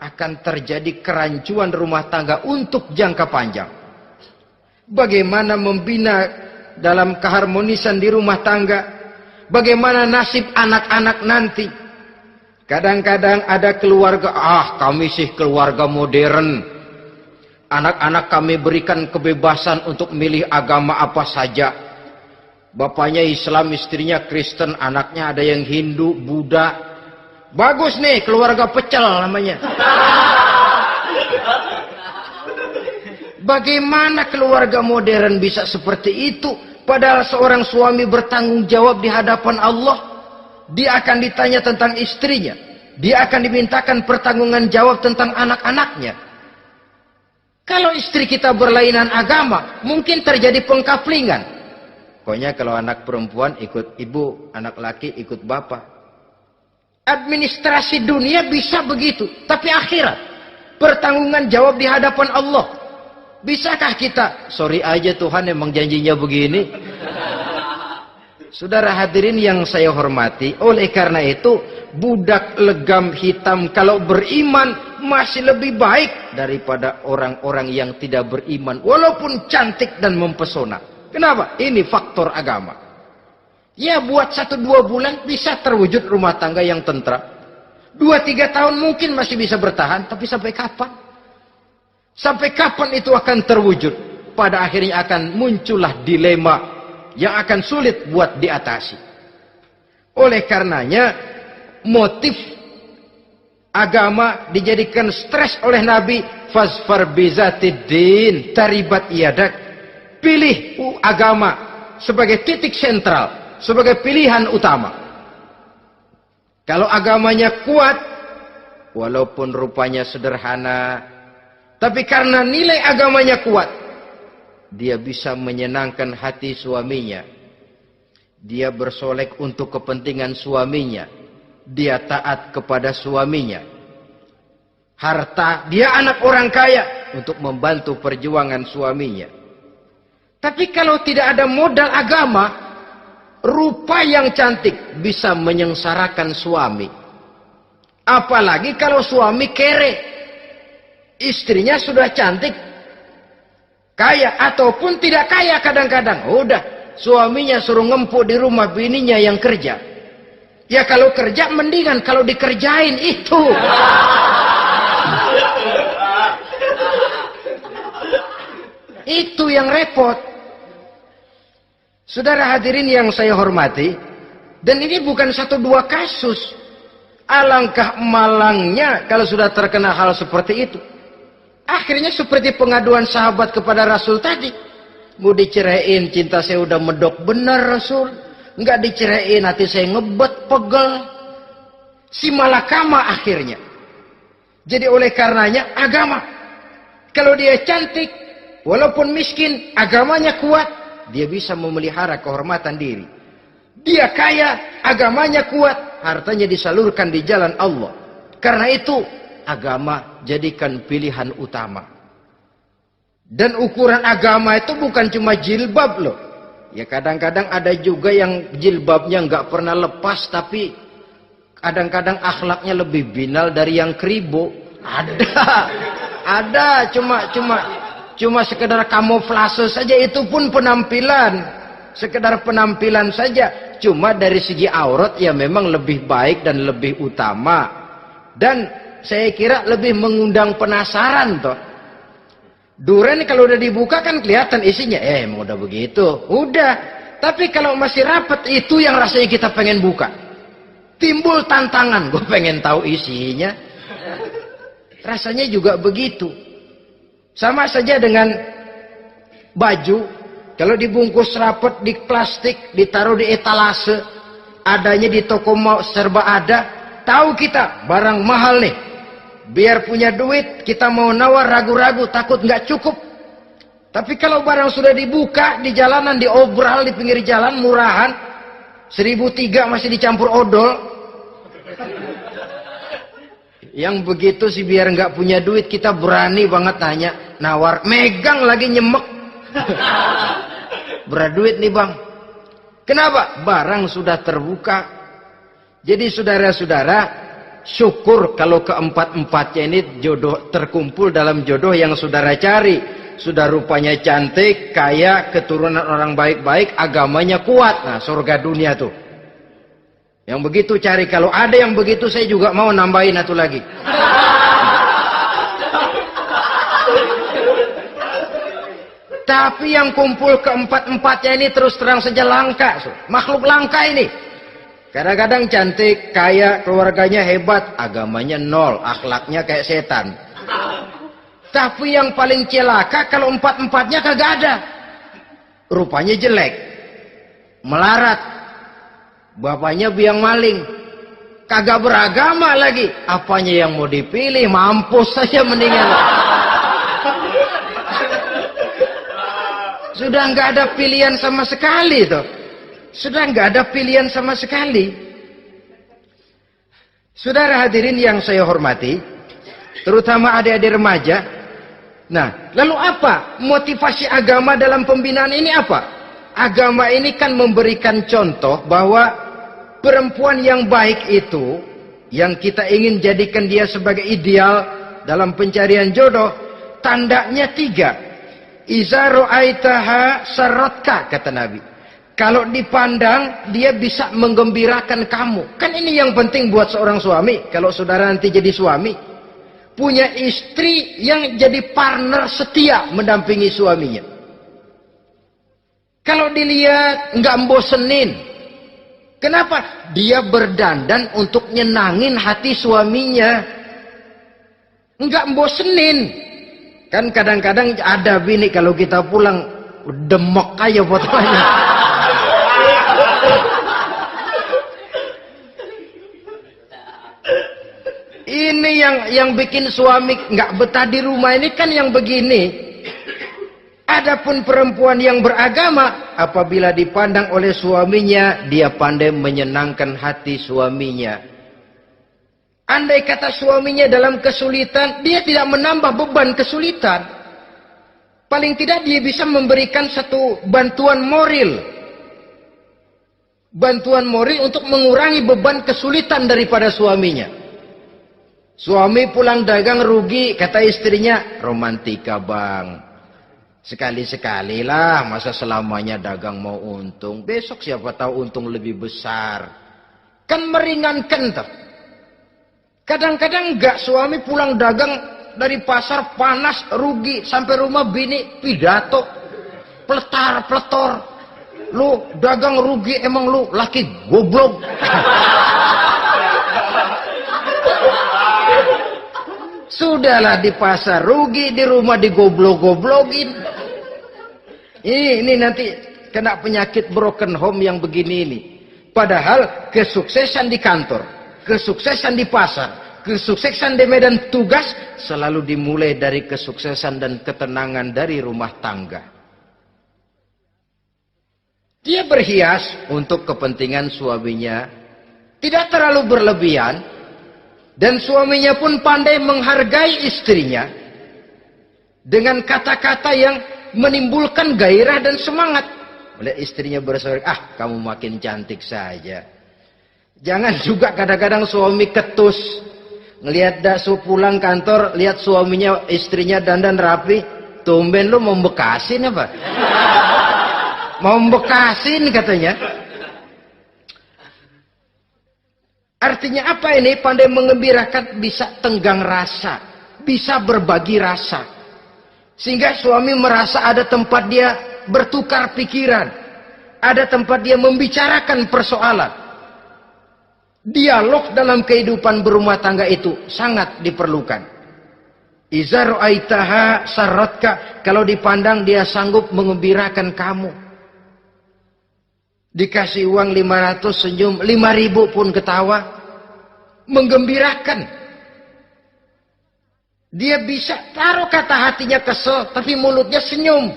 akan terjadi kerancuan rumah tangga untuk jangka panjang. Bagaimana membina dalam keharmonisan di rumah tangga? Bagaimana nasib anak-anak nanti? Kadang-kadang ada keluarga, kami sih keluarga modern. Anak-anak kami berikan kebebasan untuk milih agama apa saja. Bapaknya Islam, istrinya Kristen, anaknya ada yang Hindu, Buddha. Bagus nih, keluarga pecel namanya. Bagaimana keluarga modern bisa seperti itu? Padahal seorang suami bertanggung jawab di hadapan Allah. Dia akan ditanya tentang istrinya. Dia akan dimintakan pertanggungan jawab tentang anak-anaknya. Kalau istri kita berlainan agama, mungkin terjadi pengkaplingan. Pokoknya kalau anak perempuan ikut ibu, anak laki ikut bapak. Administrasi dunia bisa begitu. Tapi akhirat, pertanggungan jawab di hadapan Allah. Bisakah kita? Sorry aja Tuhan emang janjinya begini. Saudara hadirin yang saya hormati, oleh karena itu budak legam hitam kalau beriman masih lebih baik daripada orang-orang yang tidak beriman walaupun cantik dan mempesona. Kenapa? Ini faktor agama. Ya buat 1-2 bulan bisa terwujud rumah tangga yang tentram. 2-3 tahun mungkin masih bisa bertahan, tapi sampai kapan? Sampai kapan itu akan terwujud? Pada akhirnya akan muncullah dilema yang akan sulit buat diatasi. Oleh karenanya, motif agama dijadikan stres oleh Nabi, fasfar bizatiddin taribat yadak. Pilih agama sebagai titik sentral, sebagai pilihan utama. Kalau agamanya kuat, walaupun rupanya sederhana, tapi karena nilai agamanya kuat, dia bisa menyenangkan hati suaminya. Dia bersolek untuk kepentingan suaminya. Dia taat kepada suaminya. Harta, dia anak orang kaya untuk membantu perjuangan suaminya. Tapi kalau tidak ada modal agama, rupa yang cantik bisa menyengsarakan suami. Apalagi kalau suami kere. Istrinya sudah cantik, kaya ataupun tidak kaya kadang-kadang. Udah, suaminya suruh ngempuk di rumah, bininya yang kerja. Ya kalau kerja mendingan kalau dikerjain itu. Itu yang repot. Saudara hadirin yang saya hormati, dan ini bukan satu dua kasus. Alangkah malangnya kalau sudah terkena hal seperti itu. Akhirnya seperti pengaduan sahabat kepada Rasul tadi. Mau diceraiin, cinta saya udah medok benar Rasul. Enggak diceraiin, hati saya ngebet, pegel. Si malakama akhirnya. Jadi oleh karenanya agama. Kalau dia cantik, walaupun miskin, agamanya kuat, dia bisa memelihara kehormatan diri. Dia kaya, agamanya kuat, hartanya disalurkan di jalan Allah. Karena itu, agama jadikan pilihan utama. Dan ukuran agama itu bukan cuma jilbab loh. Ya kadang-kadang ada juga yang jilbabnya nggak pernah lepas, tapi kadang-kadang akhlaknya lebih binal dari yang kribo. Ada cuma sekedar kamuflase saja, itu pun penampilan, sekedar penampilan saja. Cuma dari segi aurat ya memang lebih baik dan lebih utama, dan saya kira lebih mengundang penasaran toh. Duren kalau udah dibuka kan kelihatan isinya, emang udah begitu, udah. Tapi kalau masih rapat, itu yang rasanya kita pengen buka. Timbul tantangan, gue pengen tahu isinya. Rasanya juga begitu. Sama saja dengan baju, kalau dibungkus rapat di plastik, ditaruh di etalase, adanya di toko mau serba ada, tahu kita barang mahal nih. Biar punya duit, kita mau nawar ragu-ragu, takut nggak cukup. Tapi kalau barang sudah dibuka, di jalanan, diobral, di pinggir jalan, murahan, 1.003 masih dicampur odol. Yang begitu sih biar nggak punya duit, kita berani banget tanya, nawar, megang lagi nyemek. Berduit nih bang. Kenapa? Barang sudah terbuka. Jadi saudara-saudara, syukur kalau keempat-empatnya ini jodoh terkumpul dalam jodoh yang saudara cari. Sudah rupanya cantik, kaya, keturunan orang baik-baik, agamanya kuat. Nah, surga dunia tuh. Yang begitu cari. Kalau ada yang begitu, saya juga mau nambahin satu lagi. Tapi yang kumpul keempat-empatnya ini terus terang saja langka. Makhluk langka ini. Kadang-kadang cantik, kaya, keluarganya hebat, agamanya nol, akhlaknya kayak setan. Tapi yang paling celaka kalau empat-empatnya kagak ada. Rupanya jelek, melarat, bapaknya biang maling, kagak beragama lagi. Apanya yang mau dipilih? Mampus saja mendingan. Sudah nggak ada pilihan sama sekali tuh. Sudah nggak ada pilihan sama sekali. Saudara hadirin yang saya hormati, terutama adik-adik remaja. Nah, lalu apa motivasi agama dalam pembinaan ini apa? Agama ini kan memberikan contoh bahwa perempuan yang baik itu, yang kita ingin jadikan dia sebagai ideal dalam pencarian jodoh, tandanya 3. Iza ra'aitaha sarratka, kata Nabi. Kalau dipandang, dia bisa menggembirakan kamu. Kan ini yang penting buat seorang suami. Kalau saudara nanti jadi suami, punya istri yang jadi partner setia mendampingi suaminya. Kalau dilihat nggak bosenin, Kenapa? Dia berdandan untuk nyenangin hati suaminya. Enggak bosenin. Kan kadang-kadang ada bini kalau kita pulang demok aja fotonya. Ini yang bikin suami enggak betah di rumah ini kan yang begini. Adapun perempuan yang beragama, apabila dipandang oleh suaminya, dia pandai menyenangkan hati suaminya. Andai kata suaminya dalam kesulitan, dia tidak menambah beban kesulitan. Paling tidak dia bisa memberikan satu bantuan moral. Bantuan moral untuk mengurangi beban kesulitan daripada suaminya. Suami pulang dagang rugi, kata istrinya, romantika bang. Sekali-sekali lah, masa selamanya dagang mau untung. Besok siapa tahu untung lebih besar. Kan meringankan tuh. Kadang-kadang enggak, suami pulang dagang dari pasar panas, rugi. Sampai rumah bini pidato. Pletar-pletor. Lu dagang rugi, emang lu laki goblok. Sudahlah di pasar rugi, di rumah digoblok-goblokin. Ini nanti kena penyakit broken home yang begini ini. Padahal kesuksesan di kantor, kesuksesan di pasar, kesuksesan di medan tugas selalu dimulai dari kesuksesan dan ketenangan dari rumah tangga. Dia berhias untuk kepentingan suaminya, tidak terlalu berlebihan. Dan suaminya pun pandai menghargai istrinya dengan kata-kata yang menimbulkan gairah dan semangat. Oleh istrinya bersorak, kamu makin cantik saja. Jangan juga kadang-kadang suami ketus. Ngelihat daksu pulang kantor, lihat suaminya, istrinya dandan rapi. Tumben lu mau bekasin apa? Mau bekasin katanya. Artinya apa ini? Pandai mengembirakan, bisa tenggang rasa, bisa berbagi rasa. Sehingga suami merasa ada tempat dia bertukar pikiran, ada tempat dia membicarakan persoalan. Dialog dalam kehidupan berumah tangga itu sangat diperlukan. Iza ra'aitaha sarratka, kalau dipandang dia sanggup mengembirakan kamu. Dikasih uang 500 senyum, 5.000 pun ketawa. Menggembirakan. Dia bisa taruh kata hatinya kesel, tapi mulutnya senyum.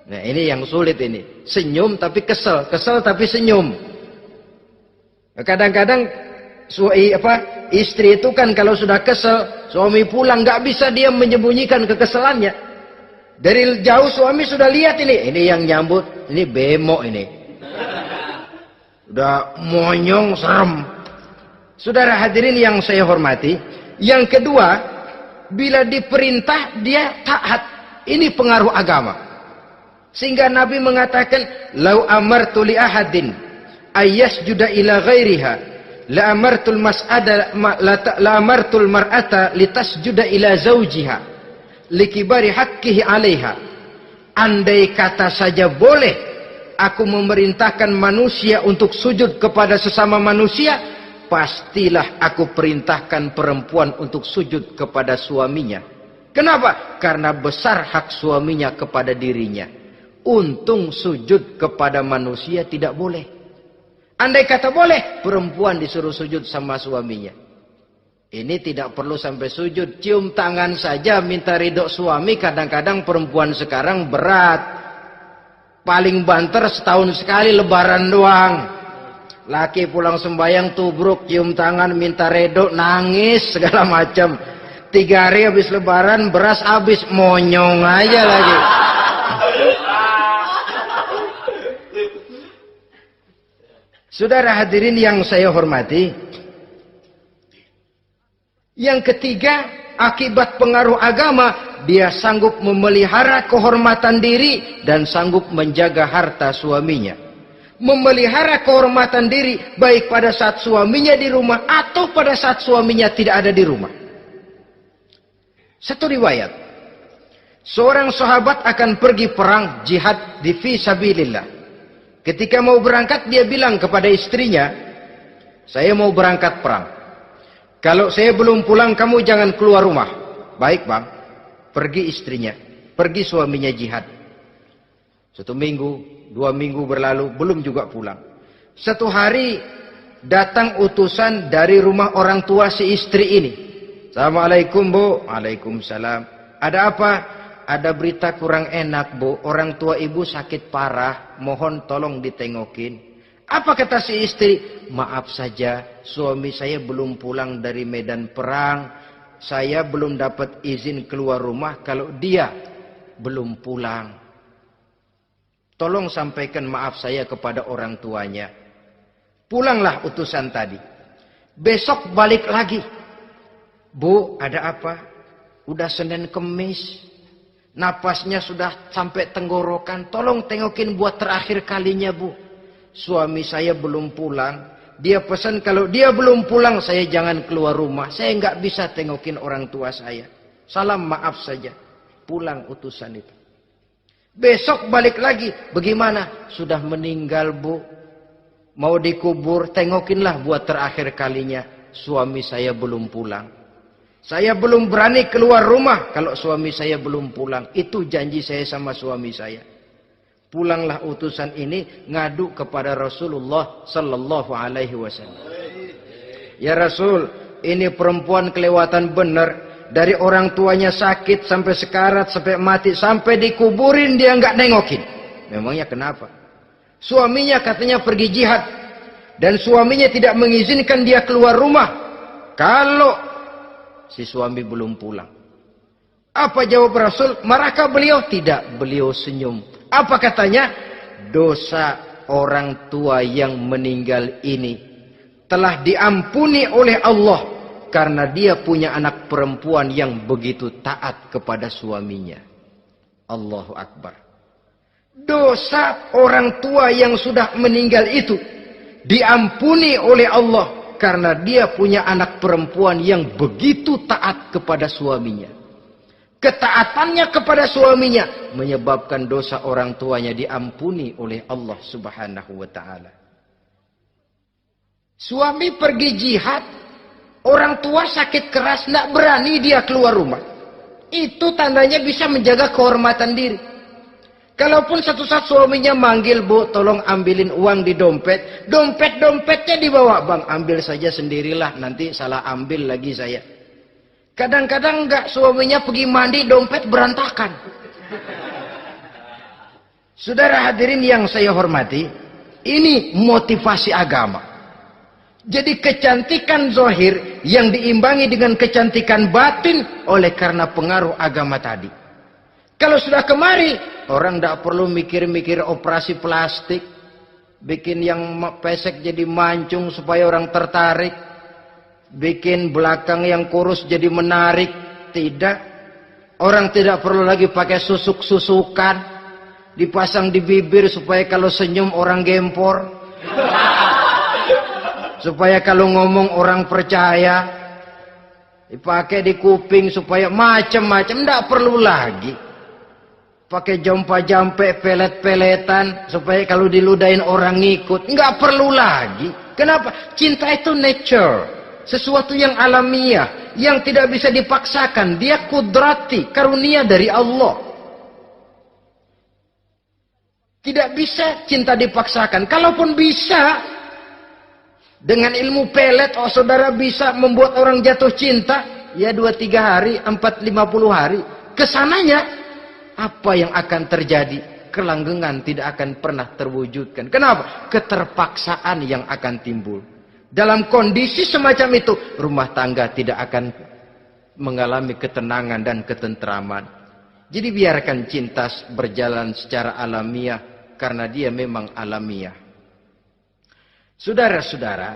Nah ini yang sulit ini. Senyum tapi kesel, kesel tapi senyum. Kadang-kadang istri itu kan kalau sudah kesel, suami pulang nggak bisa dia menyembunyikan kekesalannya. Dari jauh suami sudah lihat ini yang nyambut, ini bemo ini. Udah monyong, serem. Saudara hadirin yang saya hormati, yang kedua, bila diperintah dia taat. Ini pengaruh agama. Sehingga Nabi mengatakan, "Lau amartu li ahadin ayyasjuda ila ghairiha, la amartul mas'ada la amartul mar'ata litasjuda ila zawjiha likibari haqqihi 'alaiha." Andai kata saja boleh aku memerintahkan manusia untuk sujud kepada sesama manusia, pastilah aku perintahkan perempuan untuk sujud kepada suaminya. Kenapa? Karena besar hak suaminya kepada dirinya. Untung sujud kepada manusia tidak boleh. Andai kata boleh, perempuan disuruh sujud sama suaminya. Ini tidak perlu sampai sujud, cium tangan saja minta ridho suami. Kadang-kadang perempuan sekarang berat. Paling banter setahun sekali lebaran doang. Laki pulang sembahyang tubruk, cium tangan, minta redo, nangis segala macam. 3 hari habis lebaran, beras habis, monyong aja lagi. Saudara hadirin yang saya hormati, yang ketiga, akibat pengaruh agama, dia sanggup memelihara kehormatan diri dan sanggup menjaga harta suaminya. Memelihara kehormatan diri baik pada saat suaminya di rumah atau pada saat suaminya tidak ada di rumah. Satu riwayat, seorang sahabat akan pergi perang jihad di fi sabilillah. Ketika mau berangkat dia bilang kepada istrinya, saya mau berangkat perang. Kalau saya belum pulang kamu jangan keluar rumah. Baik bang. Pergi istrinya, pergi suaminya jihad. 1 minggu, 2 minggu berlalu, belum juga pulang. Satu hari datang utusan dari rumah orang tua si istri ini. Assalamualaikum bu. Waalaikumsalam. Ada apa? Ada berita kurang enak bu. Orang tua ibu sakit parah. Mohon tolong ditengokin. Apa kata si istri? Maaf saja, suami saya belum pulang dari medan perang. Saya belum dapat izin keluar rumah kalau dia belum pulang. Tolong sampaikan maaf saya kepada orang tuanya. Pulanglah utusan tadi. Besok balik lagi. Bu, ada apa? Udah Senin Kemis. Napasnya sudah sampai tenggorokan. Tolong tengokin buat terakhir kalinya bu. Suami saya belum pulang. Dia pesan kalau dia belum pulang saya jangan keluar rumah. Saya nggak bisa tengokin orang tua saya. Salam maaf saja. Pulang utusan itu. Besok balik lagi. Bagaimana? Sudah meninggal bu. Mau dikubur. Tengokinlah buat terakhir kalinya. Suami saya belum pulang. Saya belum berani keluar rumah kalau suami saya belum pulang. Itu janji saya sama suami saya. Pulanglah utusan ini ngadu kepada Rasulullah sallallahu alaihi wasallam. Ya Rasul, ini perempuan kelewatan benar. Dari orang tuanya sakit sampai sekarat, sampai mati, sampai dikuburin dia nggak nengokin. Memangnya kenapa? Suaminya katanya pergi jihad. Dan suaminya tidak mengizinkan dia keluar rumah. Kalau si suami belum pulang. Apa jawab Rasul? Marahkah beliau? Tidak, beliau senyum. Apa katanya? Dosa orang tua yang meninggal ini telah diampuni oleh Allah karena dia punya anak perempuan yang begitu taat kepada suaminya. Allahu Akbar. Dosa orang tua yang sudah meninggal itu diampuni oleh Allah karena dia punya anak perempuan yang begitu taat kepada suaminya. Ketaatannya kepada suaminya menyebabkan dosa orang tuanya diampuni oleh Allah Subhanahu wa taala. Suami pergi jihad, orang tua sakit keras, tidak berani dia keluar rumah. Itu tandanya bisa menjaga kehormatan diri. Kalaupun satu saat suaminya manggil, bu, tolong ambilin uang di dompet. Dompetnya dibawa, bang, ambil saja sendirilah, nanti salah ambil lagi saya. Kadang-kadang enggak, suaminya pergi mandi, dompet berantakan. Saudara hadirin yang saya hormati, ini motivasi agama. Jadi kecantikan zahir yang diimbangi dengan kecantikan batin oleh karena pengaruh agama tadi. Kalau sudah kemari, orang tidak perlu mikir-mikir operasi plastik, bikin yang pesek jadi mancung supaya orang tertarik. Bikin belakang yang kurus jadi menarik. Tidak. Orang tidak perlu lagi pakai susuk-susukan. Dipasang di bibir supaya kalau senyum orang gempor. Supaya kalau ngomong orang percaya. Dipakai di kuping supaya macam-macam. Tidak perlu lagi. Pakai jompa-jampe, pelet-peletan. Supaya kalau diludahin orang ngikut. Nggak perlu lagi. Kenapa? Cinta itu nature. Sesuatu yang alamiah, yang tidak bisa dipaksakan. Dia kudrati, karunia dari Allah. Tidak bisa cinta dipaksakan. Kalaupun bisa, dengan ilmu pelet, oh saudara bisa membuat orang jatuh cinta. Ya 2-3 hari, 4-50 hari. Kesananya, apa yang akan terjadi? Kelanggengan tidak akan pernah terwujudkan. Kenapa? Keterpaksaan yang akan timbul. Dalam kondisi semacam itu, rumah tangga tidak akan mengalami ketenangan dan ketentraman. Jadi biarkan cinta berjalan secara alamiah, karena dia memang alamiah. Saudara-saudara,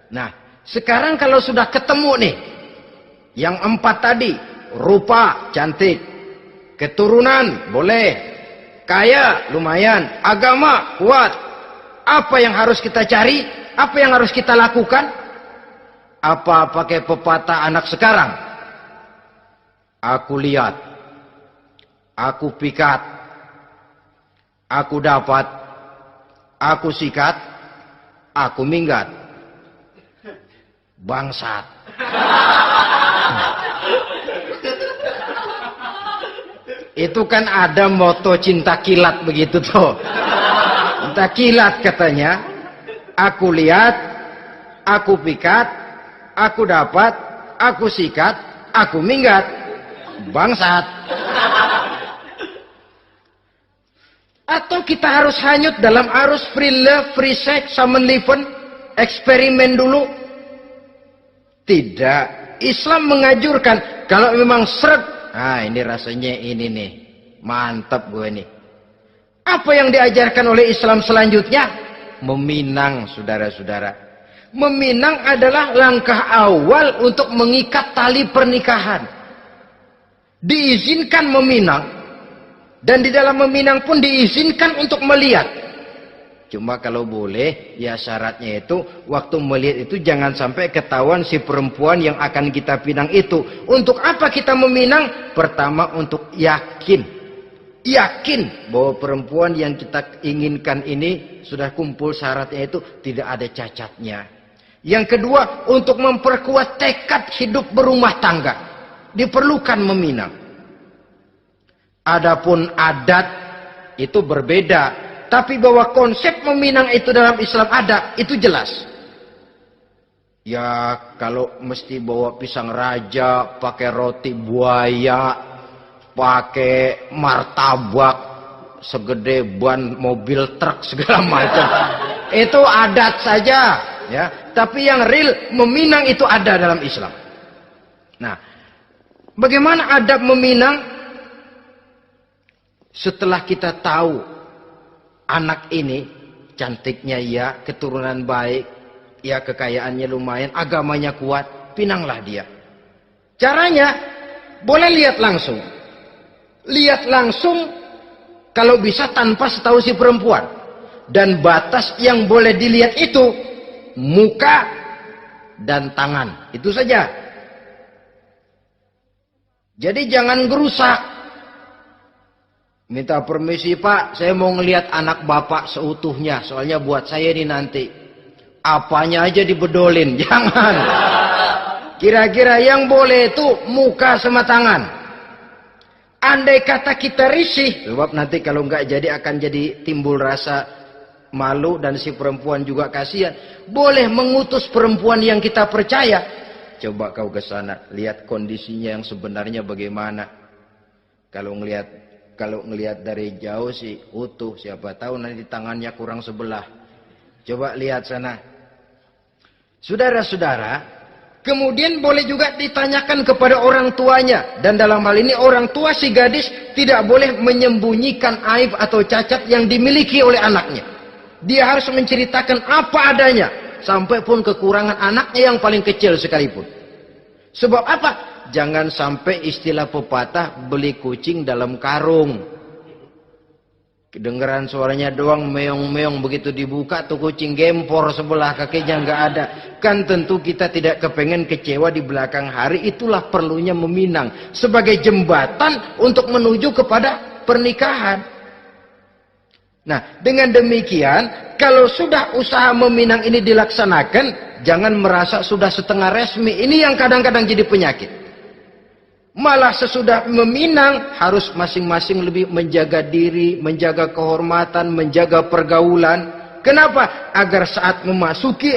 nah sekarang kalau sudah ketemu nih, yang 4 tadi, rupa cantik, keturunan boleh, kaya lumayan, agama kuat. Apa yang harus kita cari? Apa yang harus kita lakukan? Apa pakai pepatah anak sekarang? Aku lihat, aku pikat, aku dapat, aku sikat, aku minggat. Bangsat. Itu kan ada moto cinta kilat begitu tuh. Cinta kilat katanya. Aku lihat, aku pikat, aku dapat, aku sikat, aku minggat. Bangsat. Atau kita harus hanyut dalam arus free love, free sex, samenleving, eksperimen dulu? Tidak. Islam menganjurkan kalau memang seret, ini rasanya ini nih, mantap gue nih. Apa yang diajarkan oleh Islam selanjutnya? Meminang, saudara-saudara. Meminang adalah langkah awal untuk mengikat tali pernikahan. Diizinkan meminang, dan di dalam meminang pun diizinkan untuk melihat. Cuma kalau boleh, ya syaratnya itu waktu melihat itu jangan sampai ketahuan si perempuan yang akan kita pinang itu. Untuk apa kita meminang? Pertama untuk yakin bahwa perempuan yang kita inginkan ini sudah kumpul syaratnya itu, tidak ada cacatnya. Yang kedua, untuk memperkuat tekad hidup berumah tangga, diperlukan meminang. Adapun adat itu berbeda. Tapi bahwa konsep meminang itu dalam Islam ada, itu jelas. Ya kalau mesti bawa pisang raja, pakai roti buaya, pakai martabak segede ban mobil truk segala macam, itu adat saja, ya. Tapi yang real meminang itu ada dalam Islam. Nah, bagaimana adab meminang? Setelah kita tahu anak ini cantiknya ya, keturunan baik, ya kekayaannya lumayan, agamanya kuat, pinanglah dia. Caranya boleh lihat langsung. Lihat langsung kalau bisa tanpa setahu si perempuan. Dan batas yang boleh dilihat itu muka dan tangan. Itu saja. Jadi jangan gerusak. Minta permisi Pak, saya mau ngelihat anak bapak seutuhnya. Soalnya buat saya ini nanti. Apanya aja dibedolin, jangan. Kira-kira yang boleh itu muka sama tangan. Andai kata kita risih, sebab nanti kalau nggak jadi akan jadi timbul rasa malu dan si perempuan juga kasihan. Boleh mengutus perempuan yang kita percaya. Coba kau ke sana, lihat kondisinya yang sebenarnya bagaimana. Kalau ngelihat dari jauh sih utuh, siapa tahu nanti tangannya kurang sebelah. Coba lihat sana. Saudara-saudara, kemudian boleh juga ditanyakan kepada orang tuanya. Dan dalam hal ini orang tua si gadis tidak boleh menyembunyikan aib atau cacat yang dimiliki oleh anaknya. Dia harus menceritakan apa adanya. Sampai pun kekurangan anaknya yang paling kecil sekalipun. Sebab apa? Jangan sampai istilah pepatah beli kucing dalam karung. Kedengeran suaranya doang meong-meong, begitu dibuka tuh kucing gempor sebelah kakinya nggak ada. Kan tentu kita tidak kepengen kecewa di belakang hari. Itulah perlunya meminang sebagai jembatan untuk menuju kepada pernikahan. Nah, dengan demikian kalau sudah usaha meminang ini dilaksanakan, jangan merasa sudah setengah resmi. Ini yang kadang-kadang jadi penyakit. Malah sesudah meminang harus masing-masing lebih menjaga diri, menjaga kehormatan, menjaga pergaulan. Kenapa? Agar saat memasuki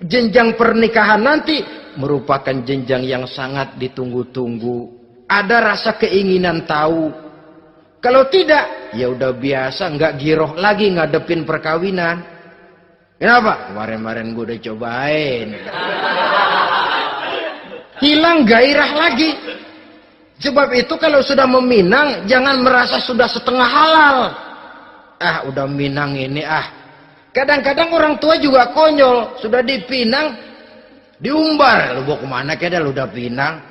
jenjang pernikahan nanti merupakan jenjang yang sangat ditunggu-tunggu. Ada rasa keinginan tahu. Kalau tidak, ya udah biasa, nggak giroh lagi ngadepin perkawinan. Kenapa? Kemarin-kemarin gue udah cobain. Hilang gairah lagi. Sebab itu kalau sudah meminang, jangan merasa sudah setengah halal. Udah minang ini Kadang-kadang orang tua juga konyol. Sudah dipinang, diumbar. Lu mau kemana keda lu udah pinang?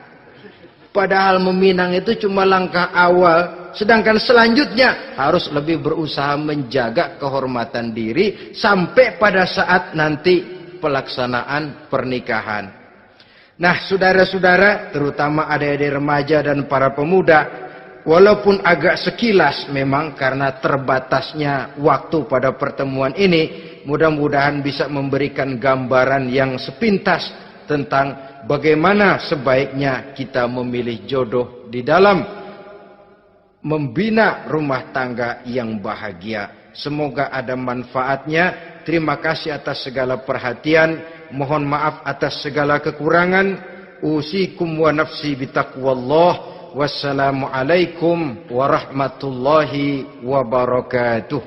Padahal meminang itu cuma langkah awal. Sedangkan selanjutnya harus lebih berusaha menjaga kehormatan diri. Sampai pada saat nanti pelaksanaan pernikahan. Nah, saudara-saudara, terutama adik-adik remaja dan para pemuda, walaupun agak sekilas memang karena terbatasnya waktu pada pertemuan ini, mudah-mudahan bisa memberikan gambaran yang sepintas tentang bagaimana sebaiknya kita memilih jodoh di dalam membina rumah tangga yang bahagia. Semoga ada manfaatnya. Terima kasih atas segala perhatian. Mohon maaf atas segala kekurangan. Usikum wa nafsi bitaqwallah. Wassalamualaikum warahmatullahi wabarakatuh.